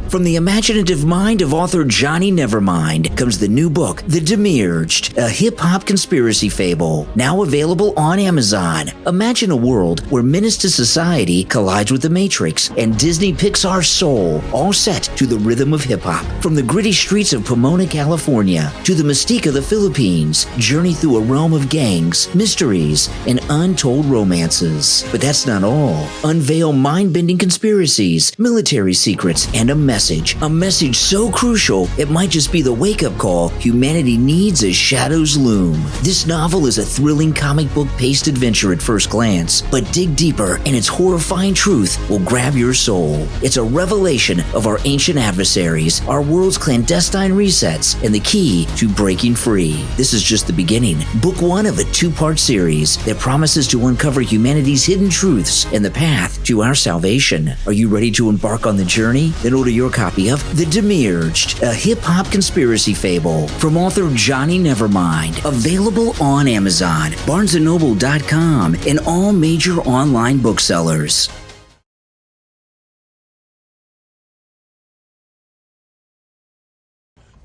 From the imaginative mind of author Johnny Nevermind comes the new book, The Demiurged, a hip-hop conspiracy fable, now available on Amazon. Imagine a world where menace to society collides with the Matrix and Disney Pixar's Soul, all set to the rhythm of hip-hop. From the gritty streets of Pomona, California, to the mystique of the Philippines, journey through a realm of gangs, mysteries, and untold romances. But that's not all. Unveil mind-bending conspiracies, military secrets, and a message so crucial it might just be the wake-up call humanity needs as shadows loom. This novel is a thrilling comic book-paced adventure at first glance, but dig deeper and its horrifying truth will grab your soul. It's a revelation of our ancient adversaries, our world's clandestine resets, and the key to breaking free. This is just the beginning. Book 1 of a 2-part series that promises to uncover humanity's hidden truths and the path to our salvation. Are you ready to embark on the journey? Then order your copy of The Demiurged, a hip-hop conspiracy fable from author Johnny Nevermind. Available on Amazon, BarnesandNoble.com, and all major online booksellers.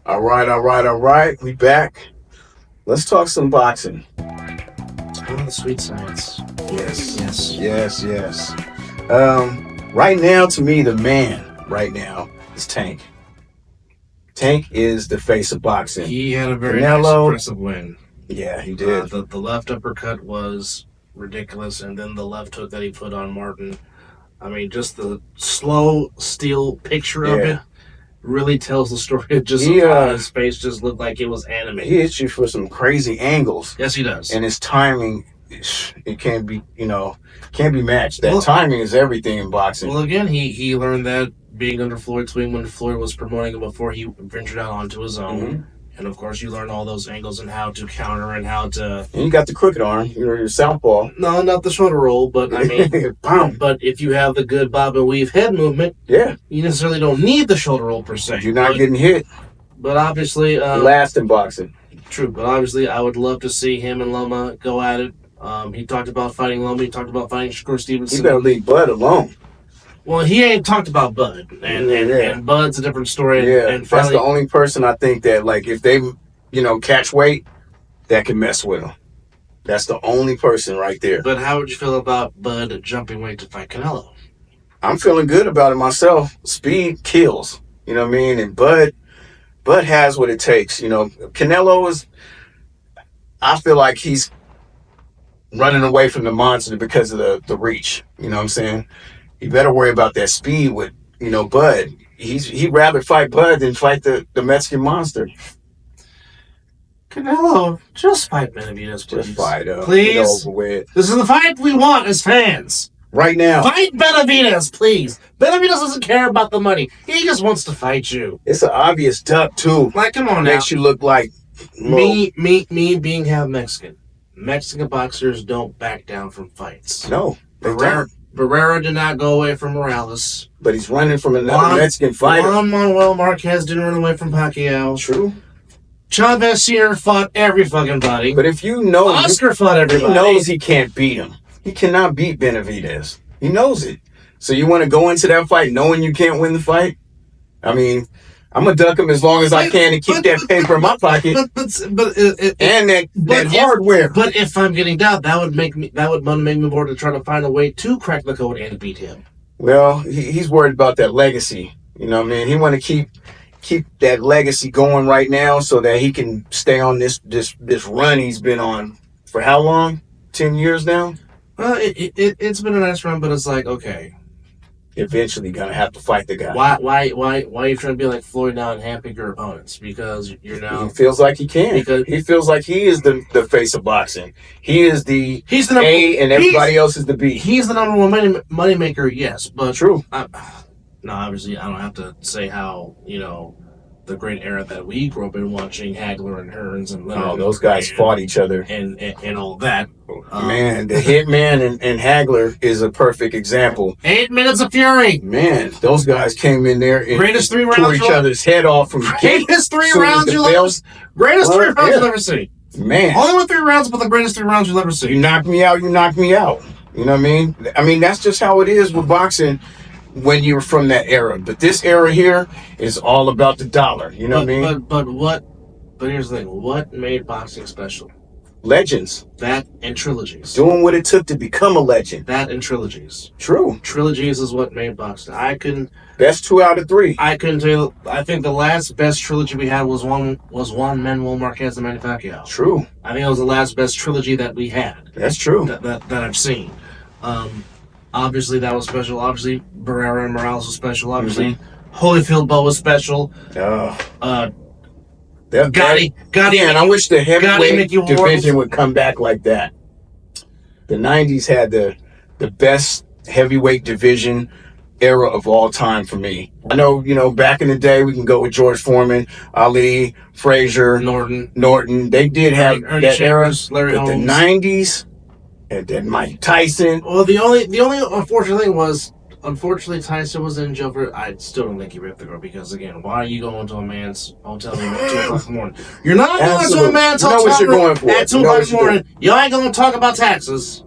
All right. We back. Let's talk some boxing. Oh, the sweet science. Yes. Right now, to me, the man right now is Tank. Tank is the face of boxing. He had a very Canelo, nice, impressive win. Yeah, he did. The left uppercut was ridiculous, and then the left hook that he put on Martin. I mean, just the slow, still picture of it really tells the story. It just his face just looked like it was animated. He hits you for some crazy angles. Yes, he does. And his timing, it can't be matched. That timing is everything in boxing. Well, again, he learned that being under Floyd's wing when Floyd was promoting him before he ventured out onto his own. Mm-hmm. And, of course, you learn all those angles and how to counter and how to... And you got the crooked arm. You're your southpaw. No, not the shoulder roll, but, I mean... but if you have the good bob and weave head movement, you necessarily don't need the shoulder roll, per se. You're not getting hit. But, obviously... last in boxing. True, but obviously I would love to see him and Loma go at it. He talked about fighting Loma. He talked about fighting Shakur Stevenson. He better leave Bud alone. Well, he ain't talked about Bud, and Bud's a different story. And that's the only person I think that, like, if they, catch weight, that can mess with him. That's the only person right there. But how would you feel about Bud jumping weight to fight Canelo? I'm feeling good about it myself. Speed kills, you know what I mean? And Bud has what it takes. Canelo is, I feel like he's running away from the monster because of the reach. You know what I'm saying? You better worry about that speed with, Bud. He'd rather fight Bud than fight the Mexican monster. Canelo, just fight Benavidez, please. Just fight up. Please. Get over with. This is the fight we want as fans. right now. Fight Benavidez, please. Benavidez doesn't care about the money. He just wants to fight you. It's an obvious duck too. Like, come on now. Makes you look like Me being half Mexican. Mexican boxers don't back down from fights. No, they don't. Barrera did not go away from Morales. But he's running from another Mexican fighter. Juan Manuel Marquez didn't run away from Pacquiao. True. Chavez Sr. fought every fucking body. But if you know... Oscar fought everybody. He knows he can't beat him. He cannot beat Benavidez. He knows it. So you want to go into that fight knowing you can't win the fight? I mean, I'm going to duck him as long as I can and keep that paper in my pocket. And that hardware. But if I'm getting down, that would make me more to try to find a way to crack the code and beat him. Well, he's worried about that legacy. You know what I mean? He want to keep that legacy going right now so that he can stay on this run he's been on for how long? 10 years now? Well, it's been a nice run, but it's like, okay. Eventually gonna have to fight the guy. Why are you trying to be like Floyd now and handpick your opponents? Because you're now... He feels like he can. Because he feels like he is the face of boxing. He's the A and everybody else is the B. He's the number one money maker, yes. But true. No, obviously, I don't have to say how, the great era that we grew up in watching Hagler and Hearns and Leonard. Oh, those guys fought each other. And all that. Man, the Hitman and Hagler is a perfect example. 8 minutes of fury. Man, those guys came in there and greatest 3 rounds tore each other's head off from greatest 3 rounds you'll ever see. Greatest 3 rounds you'll ever see. Man. Only with 3 rounds, but the greatest 3 rounds you'll ever see. You knock me out, you knock me out. You know what I mean? I mean, that's just how it is with boxing when you're from that era. But this era here is all about the dollar. You know what I mean? But here's the thing. What made boxing special? Legends. That and trilogies. Doing what it took to become a legend. That and trilogies. True. Trilogies is what made boxing. Best 2 out of 3. I couldn't tell you. I think the last best trilogy we had was Juan Manuel Marquez and Manny Pacquiao. True. I think it was the last best trilogy that we had. That's true. That I've seen. Obviously that was special. Obviously Barrera and Morales was special. Obviously Holyfield Bowe was special. Gotti, and I wish the heavyweight division would come back like that. The 90s had the best heavyweight division era of all time for me. I know, back in the day, we can go with George Foreman, Ali, Frazier, Norton. They did have that era. Larry Holmes. The 90s, and then Mike Tyson. Well, the only unfortunate thing was, Tyson was in jail for... I still don't think he ripped the girl because, again, why are you going to a man's hotel room at 2 o'clock in the morning? You're not going to a man's hotel room at 2 o'clock in the morning. You ain't going to talk about taxes.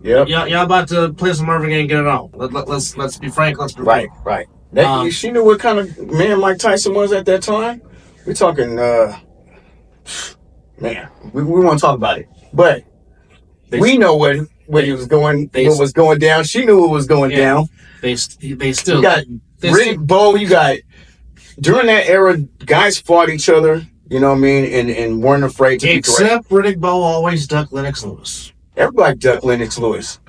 Yep. Y'all about to play some Marvin Gaye and get it on. Let's be frank. Let's be right. She knew what kind of man Mike Tyson was at that time. We're talking, man. We want to talk about it, but we know what he was going. What was going down? She knew what was going down. They still you got Riddick Bowe. You got during that era, guys fought each other. You know what I mean, and weren't afraid to. Except Riddick Bowe always ducked Lennox Lewis. Everybody ducked Lennox Lewis.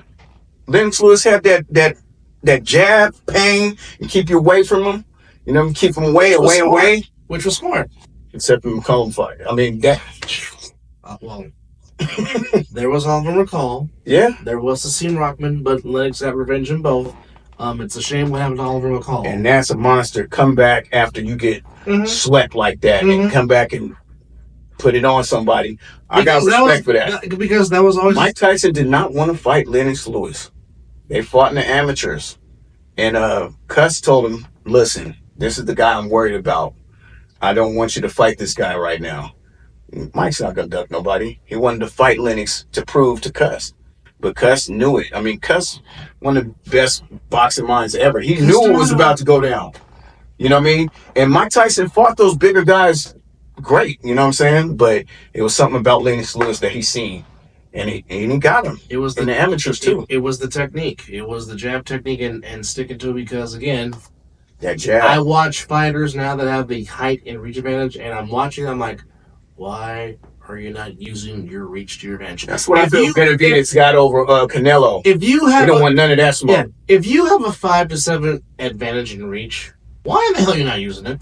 Lennox Lewis had that jab, pain, and keep you away from him. You know, keep him away. Which was smart. Except the McCollum fight. I mean, that... there was Oliver McCall. Yeah. There was Hasim Rockman, but Lennox got revenge in both. It's a shame what happened to Oliver McCall. And that's a monster. Come back after you get slept like that and come back and put it on somebody. I got respect for that. Because that was always... Mike Tyson did not want to fight Lennox Lewis. They fought in the amateurs. And Cuss told him, listen, this is the guy I'm worried about. I don't want you to fight this guy right now. Mike's not going to duck nobody. He wanted to fight Lennox to prove to Cuss. But Cuss knew it. I mean, Cuss, one of the best boxing minds ever. He knew it was about to go down. You know what I mean? And Mike Tyson fought those bigger guys great, you know what I'm saying? But it was something about Lennox Lewis that he seen. And he got him. It was in the amateurs, too. It was the technique. It was the jab technique and sticking to it because, again, that jab. I watch fighters now that have the height and reach advantage, and I'm watching, I'm like, why are you not using your reach to your advantage? That's what I feel Benavidez got over Canelo. If you have... You don't want none of that smoke. Yeah, if you have a 5 to 7 advantage in reach, why in the hell are you not using it?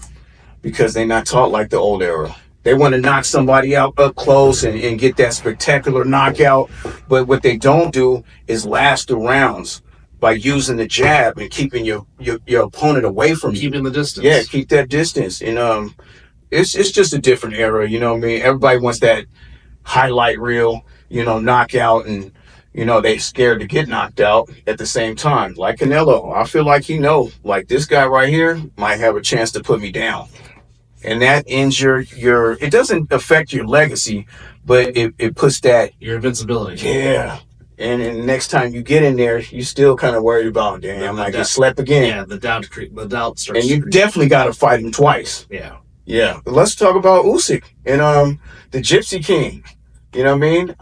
Because they're not taught like the old era. They want to knock somebody out up close and get that spectacular knockout. But what they don't do is last the rounds. by using the jab and keeping your opponent away from you. Keeping the distance. Yeah, keep that distance. And it's just a different era, you know what I mean? Everybody wants that highlight reel, knockout, and they scared to get knocked out at the same time. Like Canelo, I feel like like this guy right here might have a chance to put me down. And that ends your it doesn't affect your legacy, but it puts that your invincibility. Yeah. And next time you get in there, you still kind of worried about, damn, I might get slept again. Yeah, the doubt starts. And you definitely got to fight him twice. Yeah. Yeah. Let's talk about Usyk and the Gypsy King. You know what I mean?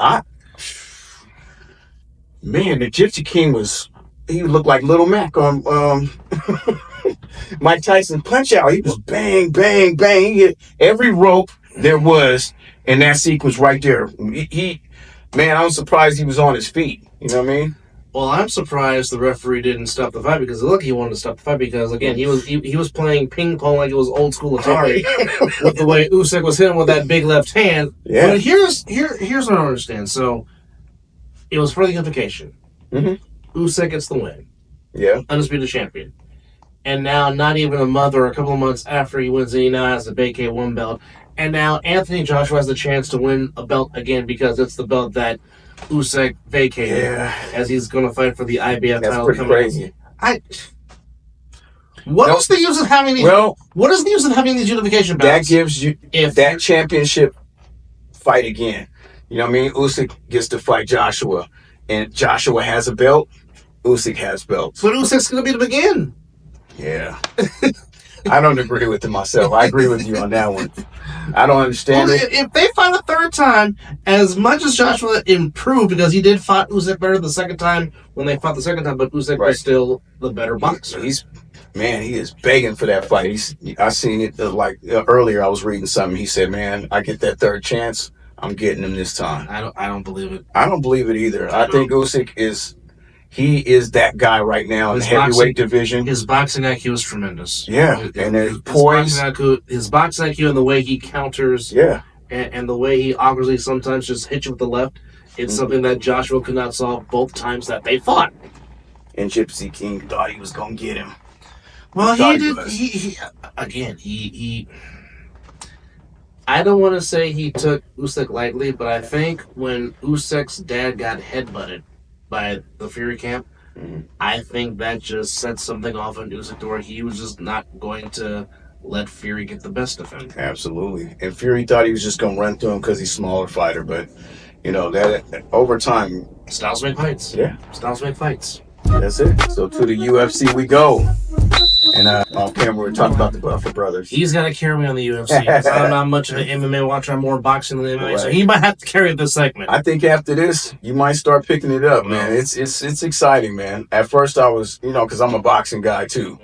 Man, the Gypsy King he looked like Little Mac on Mike Tyson Punch Out. He was bang, bang, bang. He hit every rope there was in that sequence right there. Man, I'm surprised he was on his feet. You know what I mean? Well, I'm surprised the referee didn't stop the fight because look, he wanted to stop the fight because again he was playing ping pong like it was old school Atari with the way Usyk was hitting with that big left hand. Yeah. But here's what I don't understand. So it was for the unification. Mm-hmm. Usyk gets the win. Yeah. Undisputed champion. And now, not even a month or a couple of months after he wins, he now has the vacate one belt. And now Anthony Joshua has the chance to win a belt again because it's the belt that Usyk vacated as he's going to fight for the IBF title. That's pretty crazy. What is the use of having these? Well, what is the use of having these unification belts? That gives you that championship fight again. You know what I mean? Usyk gets to fight Joshua, and Joshua has a belt. Usyk has belts. But Usyk's going to beat him again. Yeah. I don't agree with it myself. I agree with you on that one. I don't understand it. If they fight a third time, as much as Joshua improved, because he did fight Usyk better the second time when they fought the second time, but Usyk was still the better boxer. He is begging for that fight. I seen it earlier. I was reading something. He said, "Man, I get that third chance. I'm getting him this time." I don't believe it. I don't believe it either. I think Usyk is that guy right now in the heavyweight division. His boxing IQ is tremendous. Yeah, and his poise. His boxing IQ and the way he counters. Yeah. And the way he awkwardly sometimes just hits you with the left. It's something that Joshua could not solve both times that they fought. And Gypsy King thought he was going to get him. Well, he did. He I don't want to say he took Usyk lightly, but I think when Usyk's dad got headbutted by the Fury camp, I think that just set something off in Usyk to where he was just not going to let Fury get the best of him. Absolutely. And Fury thought he was just going to run through him because he's a smaller fighter, but, that over time... Styles make fights. Yeah. Styles make fights. That's it. So to the UFC we go. And on camera, we're talking about the Buffer brothers. He's got to carry me on the UFC. I'm not much of an MMA watcher. I'm more boxing than MMA, so he might have to carry this segment. I think after this, you might start picking it up, man. It's exciting, man. At first, I was, because I'm a boxing guy too.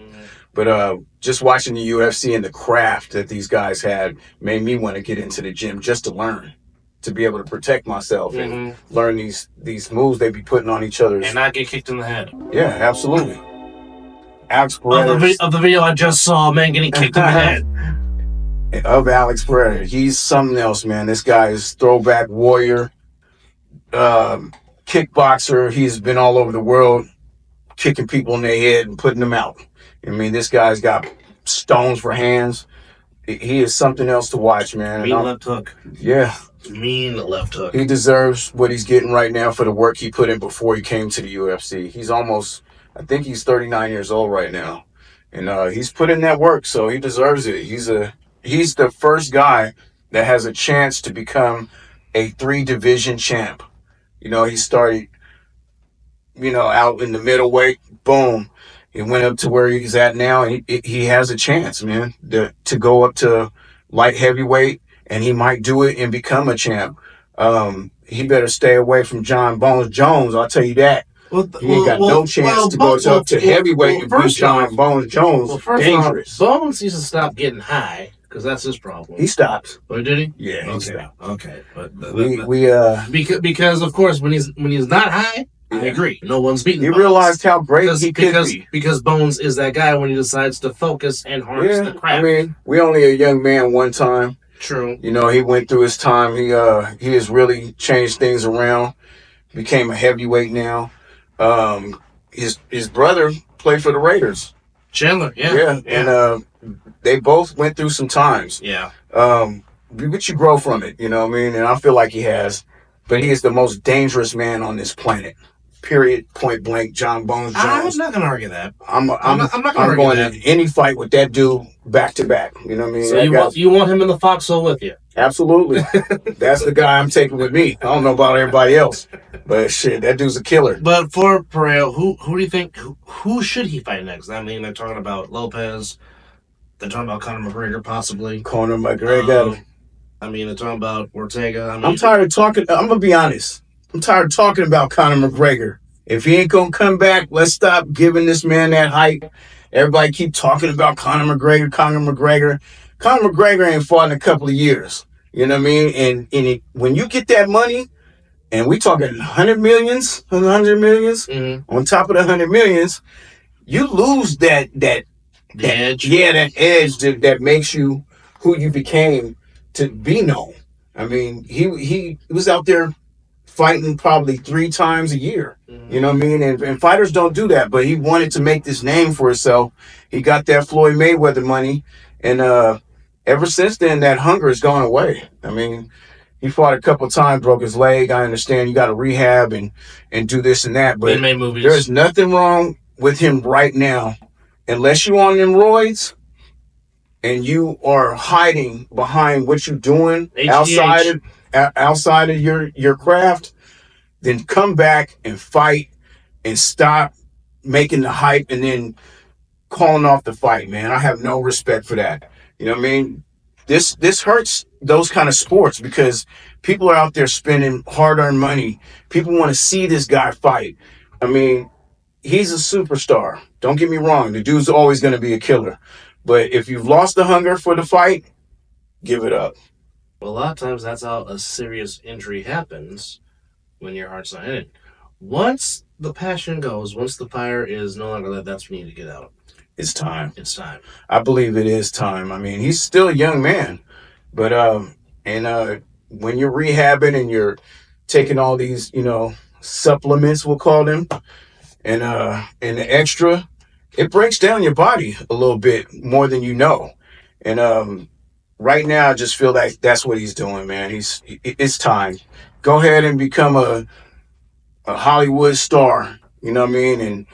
But just watching the UFC and the craft that these guys had made me want to get into the gym just to learn, to be able to protect myself and learn these moves they be putting on each other. And not get kicked in the head. Yeah, absolutely. Alex Pereira. Of the video I just saw, a man getting kicked in the head. Of Alex Pereira. He's something else, man. This guy is throwback warrior, kickboxer. He's been all over the world kicking people in their head and putting them out. I mean, this guy's got stones for hands. He is something else to watch, man. Mean left hook. Yeah. Mean left hook. He deserves what he's getting right now for the work he put in before he came to the UFC. I think he's 39 years old right now. And he's put in that work, so he deserves it. He's the first guy that has a chance to become a 3-division champ. He started, out in the middleweight. Boom. He went up to where he's at now, and he has a chance, man, to go up to light heavyweight, and he might do it and become a champ. He better stay away from John Bones Jones, I'll tell you that. He ain't got no chance to go up to heavyweight and beat John Bones Jones. Dangerous. Bones needs to stop getting high, because that's his problem. He stops. Oh, did he? Yeah, he stopped. Okay. But Because of course, when he's not high, I agree. No one's beating Bones. He realized how great he could be. Because Bones is that guy when he decides to focus and harness the craft. I mean, we only a young man one time. True. He went through his time. He has really changed things around. Became a heavyweight now. his brother played for the Raiders. Chandler, yeah. Yeah, and they both went through some times. Yeah. But you grow from it, you know what I mean? And I feel like he has. But he is the most dangerous man on this planet. Period. Point blank. John Bones Jones. I'm not going to argue that. I'm not gonna I'm argue going that. in any fight with that dude back to back. You know what I mean? So you want him in the foxhole with you? Absolutely. That's the guy I'm taking with me. I don't know about everybody else, but shit, that dude's a killer. But for Pereira, who do you think who should he fight next? I mean, they're talking about Lopez. They're talking about Conor McGregor, possibly. Conor McGregor. I mean, they're talking about Ortega. I mean, I'm tired of talking. I'm gonna be honest. I'm tired of talking about Conor McGregor. If he ain't gonna come back, let's stop giving this man that hype. Everybody keep talking about Conor McGregor. Conor McGregor ain't fought in a couple of years. You know what I mean? And when you get that money, and we talking 100 millions, on top of the 100 millions, you lose that edge. Yeah, that edge that makes you who you became to be known. I mean, he was out there fighting probably 3 times a year. You know what I mean? And fighters don't do that, but he wanted to make this name for himself. He got that Floyd Mayweather money, and ever since then, that hunger has gone away. I mean, he fought a couple of times, broke his leg. I understand you got to rehab and do this and that, but there's nothing wrong with him right now, unless you on them roids and you are hiding behind what you're doing outside of your craft. Then come back and fight and stop making the hype and then calling off the fight, man. I have no respect for that. You know what I mean? This hurts those kind of sports because people are out there spending hard-earned money. People want to see this guy fight. I mean, he's a superstar. Don't get me wrong. The dude's always going to be a killer. But if you've lost the hunger for the fight, give it up. Well, a lot of times that's how a serious injury happens. When your heart's not in it. Once the passion goes, once the fire is no longer there, that's when you need to get out. It's time. It's time. I believe it is time. I mean, he's still a young man. But when you're rehabbing and you're taking all these, supplements, we'll call them, and the extra, it breaks down your body a little bit more than you know. And right now, I just feel like that's what he's doing, man. It's time. Go ahead and become a Hollywood star, you know what I mean, and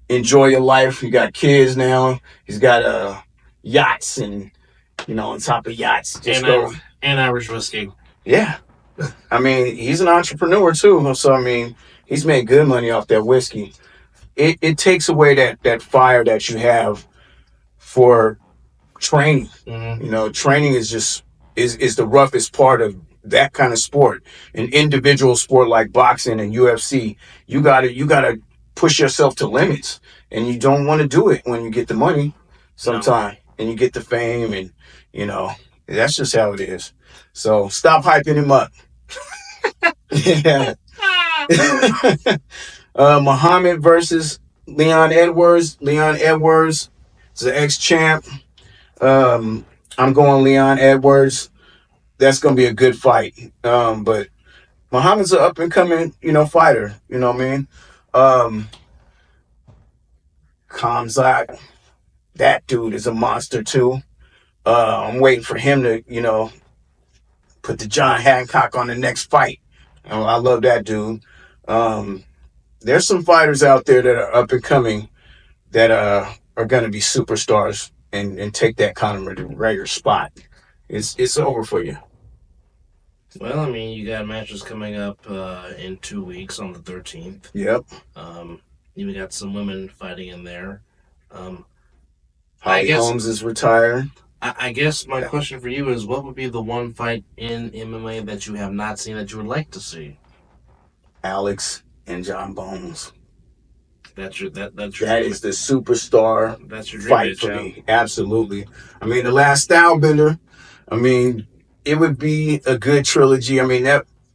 enjoy your life. You got kids now. He's got yachts and, on top of yachts. And Irish whiskey. Yeah. I mean, he's an entrepreneur too. So, I mean, he's made good money off that whiskey. It takes away that fire that you have for training. Mm-hmm. Training is just is the roughest part of that kind of sport. An individual sport like boxing and UFC, you gotta push yourself to limits, and you don't want to do it when you get the money sometime and you get the fame, and that's just how it is. So stop hyping him up. Yeah. Muhammad versus Leon Edwards. Leon Edwards is an ex-champ. I'm going Leon Edwards. That's going to be a good fight. But Muhammad's an up-and-coming, fighter. You know what I mean? Khamzat, that dude is a monster, too. I'm waiting for him to, put the John Hancock on the next fight. I love that dude. There's some fighters out there that are up-and-coming that are going to be superstars and take that Conor McGregor spot. It's over for you. Well, I mean, you got matches coming up in 2 weeks on the 13th. Yep. You got some women fighting in there. Holly Holmes is retired. I guess my question for you is, what would be the one fight in MMA that you have not seen that you would like to see? Alex and John Bones. That is the superstar that's your fight for me. Absolutely. I mean, the last Stylebender, it would be a good trilogy. I mean,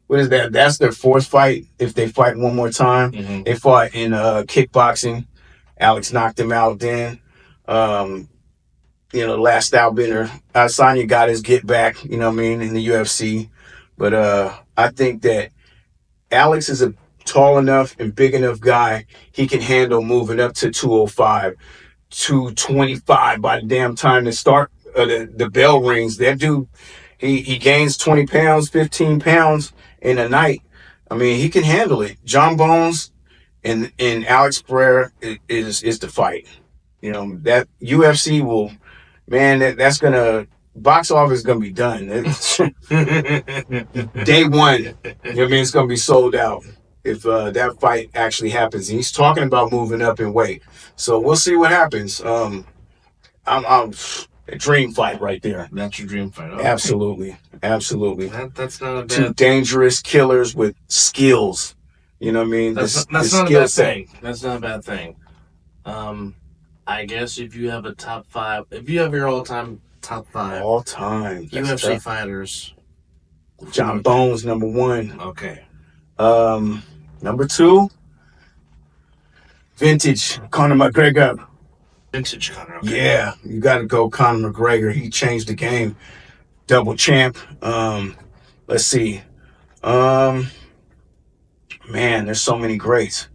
what is that? That's their 4th fight if they fight one more time. Mm-hmm. They fought in kickboxing. Alex knocked him out then. The last Stylebender, Adesanya got his get back, in the UFC. But I think that Alex tall enough and big enough guy, he can handle moving up to 205, 225 by the damn time the bell rings. That dude, he gains 20 pounds, 15 pounds in a night. I mean, he can handle it. John Bones and Alex Pereira is the fight. That UFC will, man, that's gonna box office is gonna be done. Day one, it's gonna be sold out if that fight actually happens. And he's talking about moving up in weight, so we'll see what happens. I'm a dream fight right there. That's your dream fight. Okay. Absolutely. That's not a bad. Two dangerous killers with skills. You know what I mean? That's not a bad thing. That's not a bad thing. I guess if you have a top 5, if you have your all-time top 5 all-time UFC fighters, John Bones number 1. Okay. Number 2, vintage Conor McGregor. Vintage Conor. Okay. Yeah, you got to go Conor McGregor. He changed the game. Double champ. Let's see. Man, there's so many greats.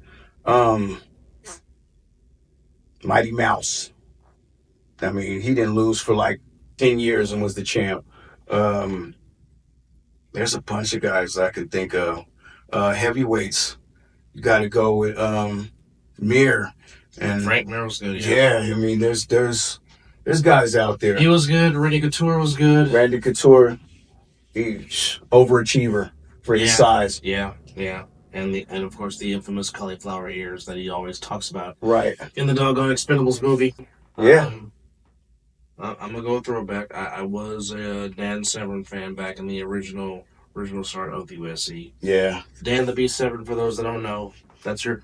Mighty Mouse. I mean, he didn't lose for like 10 years and was the champ. There's a bunch of guys I could think of. Heavyweights. You got to go with Mir. And Frank Mir was good. Yeah, I mean, there's guys out there. He was good. Randy Couture was good. Randy Couture, he's overachiever for his size. Yeah. And of course the infamous cauliflower ears that he always talks about. Right. In the doggone Expendables movie. Yeah. I'm gonna go throwback. I was a Dan Severn fan back in the original start of the USC. Yeah. Dan the Beast Severn, for those that don't know, that's your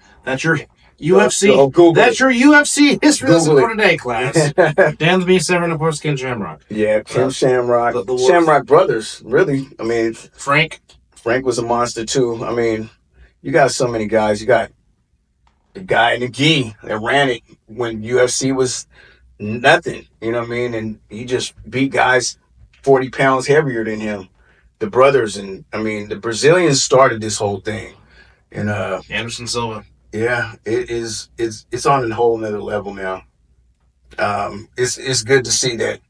UFC. Google that's your UFC history lesson Google for today, class. Dan the Beast Severn, of course, Ken Shamrock. Yeah, Ken Shamrock. The Shamrock brothers, really. I mean, Frank was a monster too. I mean, you got so many guys. You got the guy in the gi that ran it when UFC was nothing. You know what I mean? And he just beat guys 40 pounds heavier than him. The brothers, and I mean, the Brazilians started this whole thing. And Anderson Silva. Yeah, it's on a whole nother level now. It's good to see that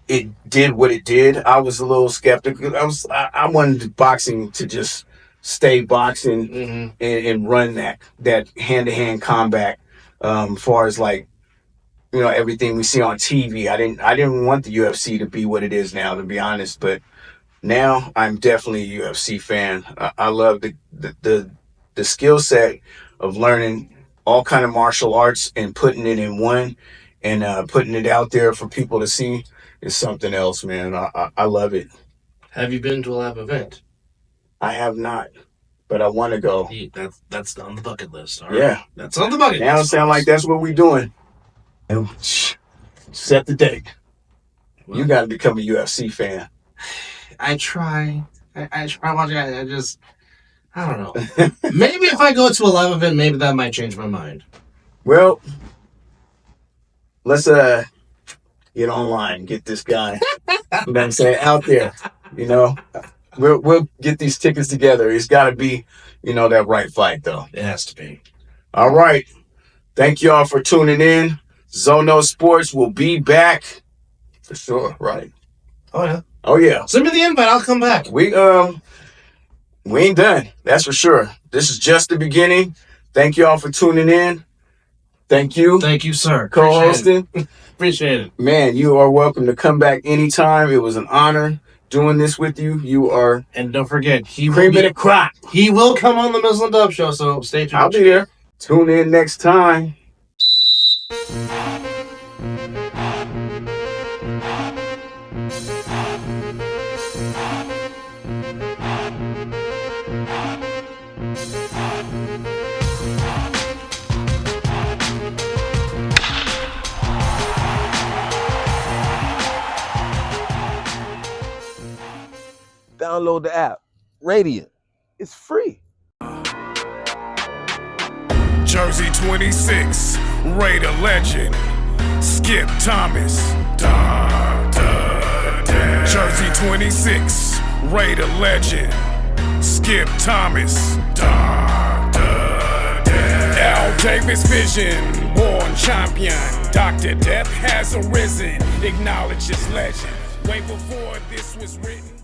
it did what it did. I was a little skeptical. I wanted boxing to just stay boxing and run that hand-to-hand combat. Far as like, everything we see on TV. I didn't want the UFC to be what it is now, to be honest. But now I'm definitely a UFC fan. I love the skill set of learning all kind of martial arts and putting it in one and putting it out there for people to see is something else, man. I love it. Have you been to a live event? I have not, but I want to go. That's on the bucket list. All right? Yeah. That's on the bucket list. Now it sounds like that's what we're doing. And set the date. Well, you got to become a UFC fan. I try. I try watching. I don't know. Maybe if I go to a live event, maybe that might change my mind. Well, let's get online, get this guy. You know what I'm saying? Out there. We'll get these tickets together. It's got to be, that right fight though. It has to be. All right. Thank y'all for tuning in. Zono Sports will be back for sure. Right. Oh yeah. Send me the invite. I'll come back. We ain't done. That's for sure. This is just the beginning. Thank y'all for tuning in. Thank you. Thank you, sir. Co-hosting. Appreciate it. Man, you are welcome to come back anytime. It was an honor doing this with you. You are. And don't forget, he cream of the crop. He will come on the Muslim Dub Show, so stay tuned. I'll be there. Tune in next time. Download the app. Radiant. It's free. Jersey 26, Raider legend, Skip Thomas. Jersey 26, Raider legend, Skip Thomas. Al Davis vision, born champion. Dr. Death has arisen, acknowledge his legend. Way before this was written.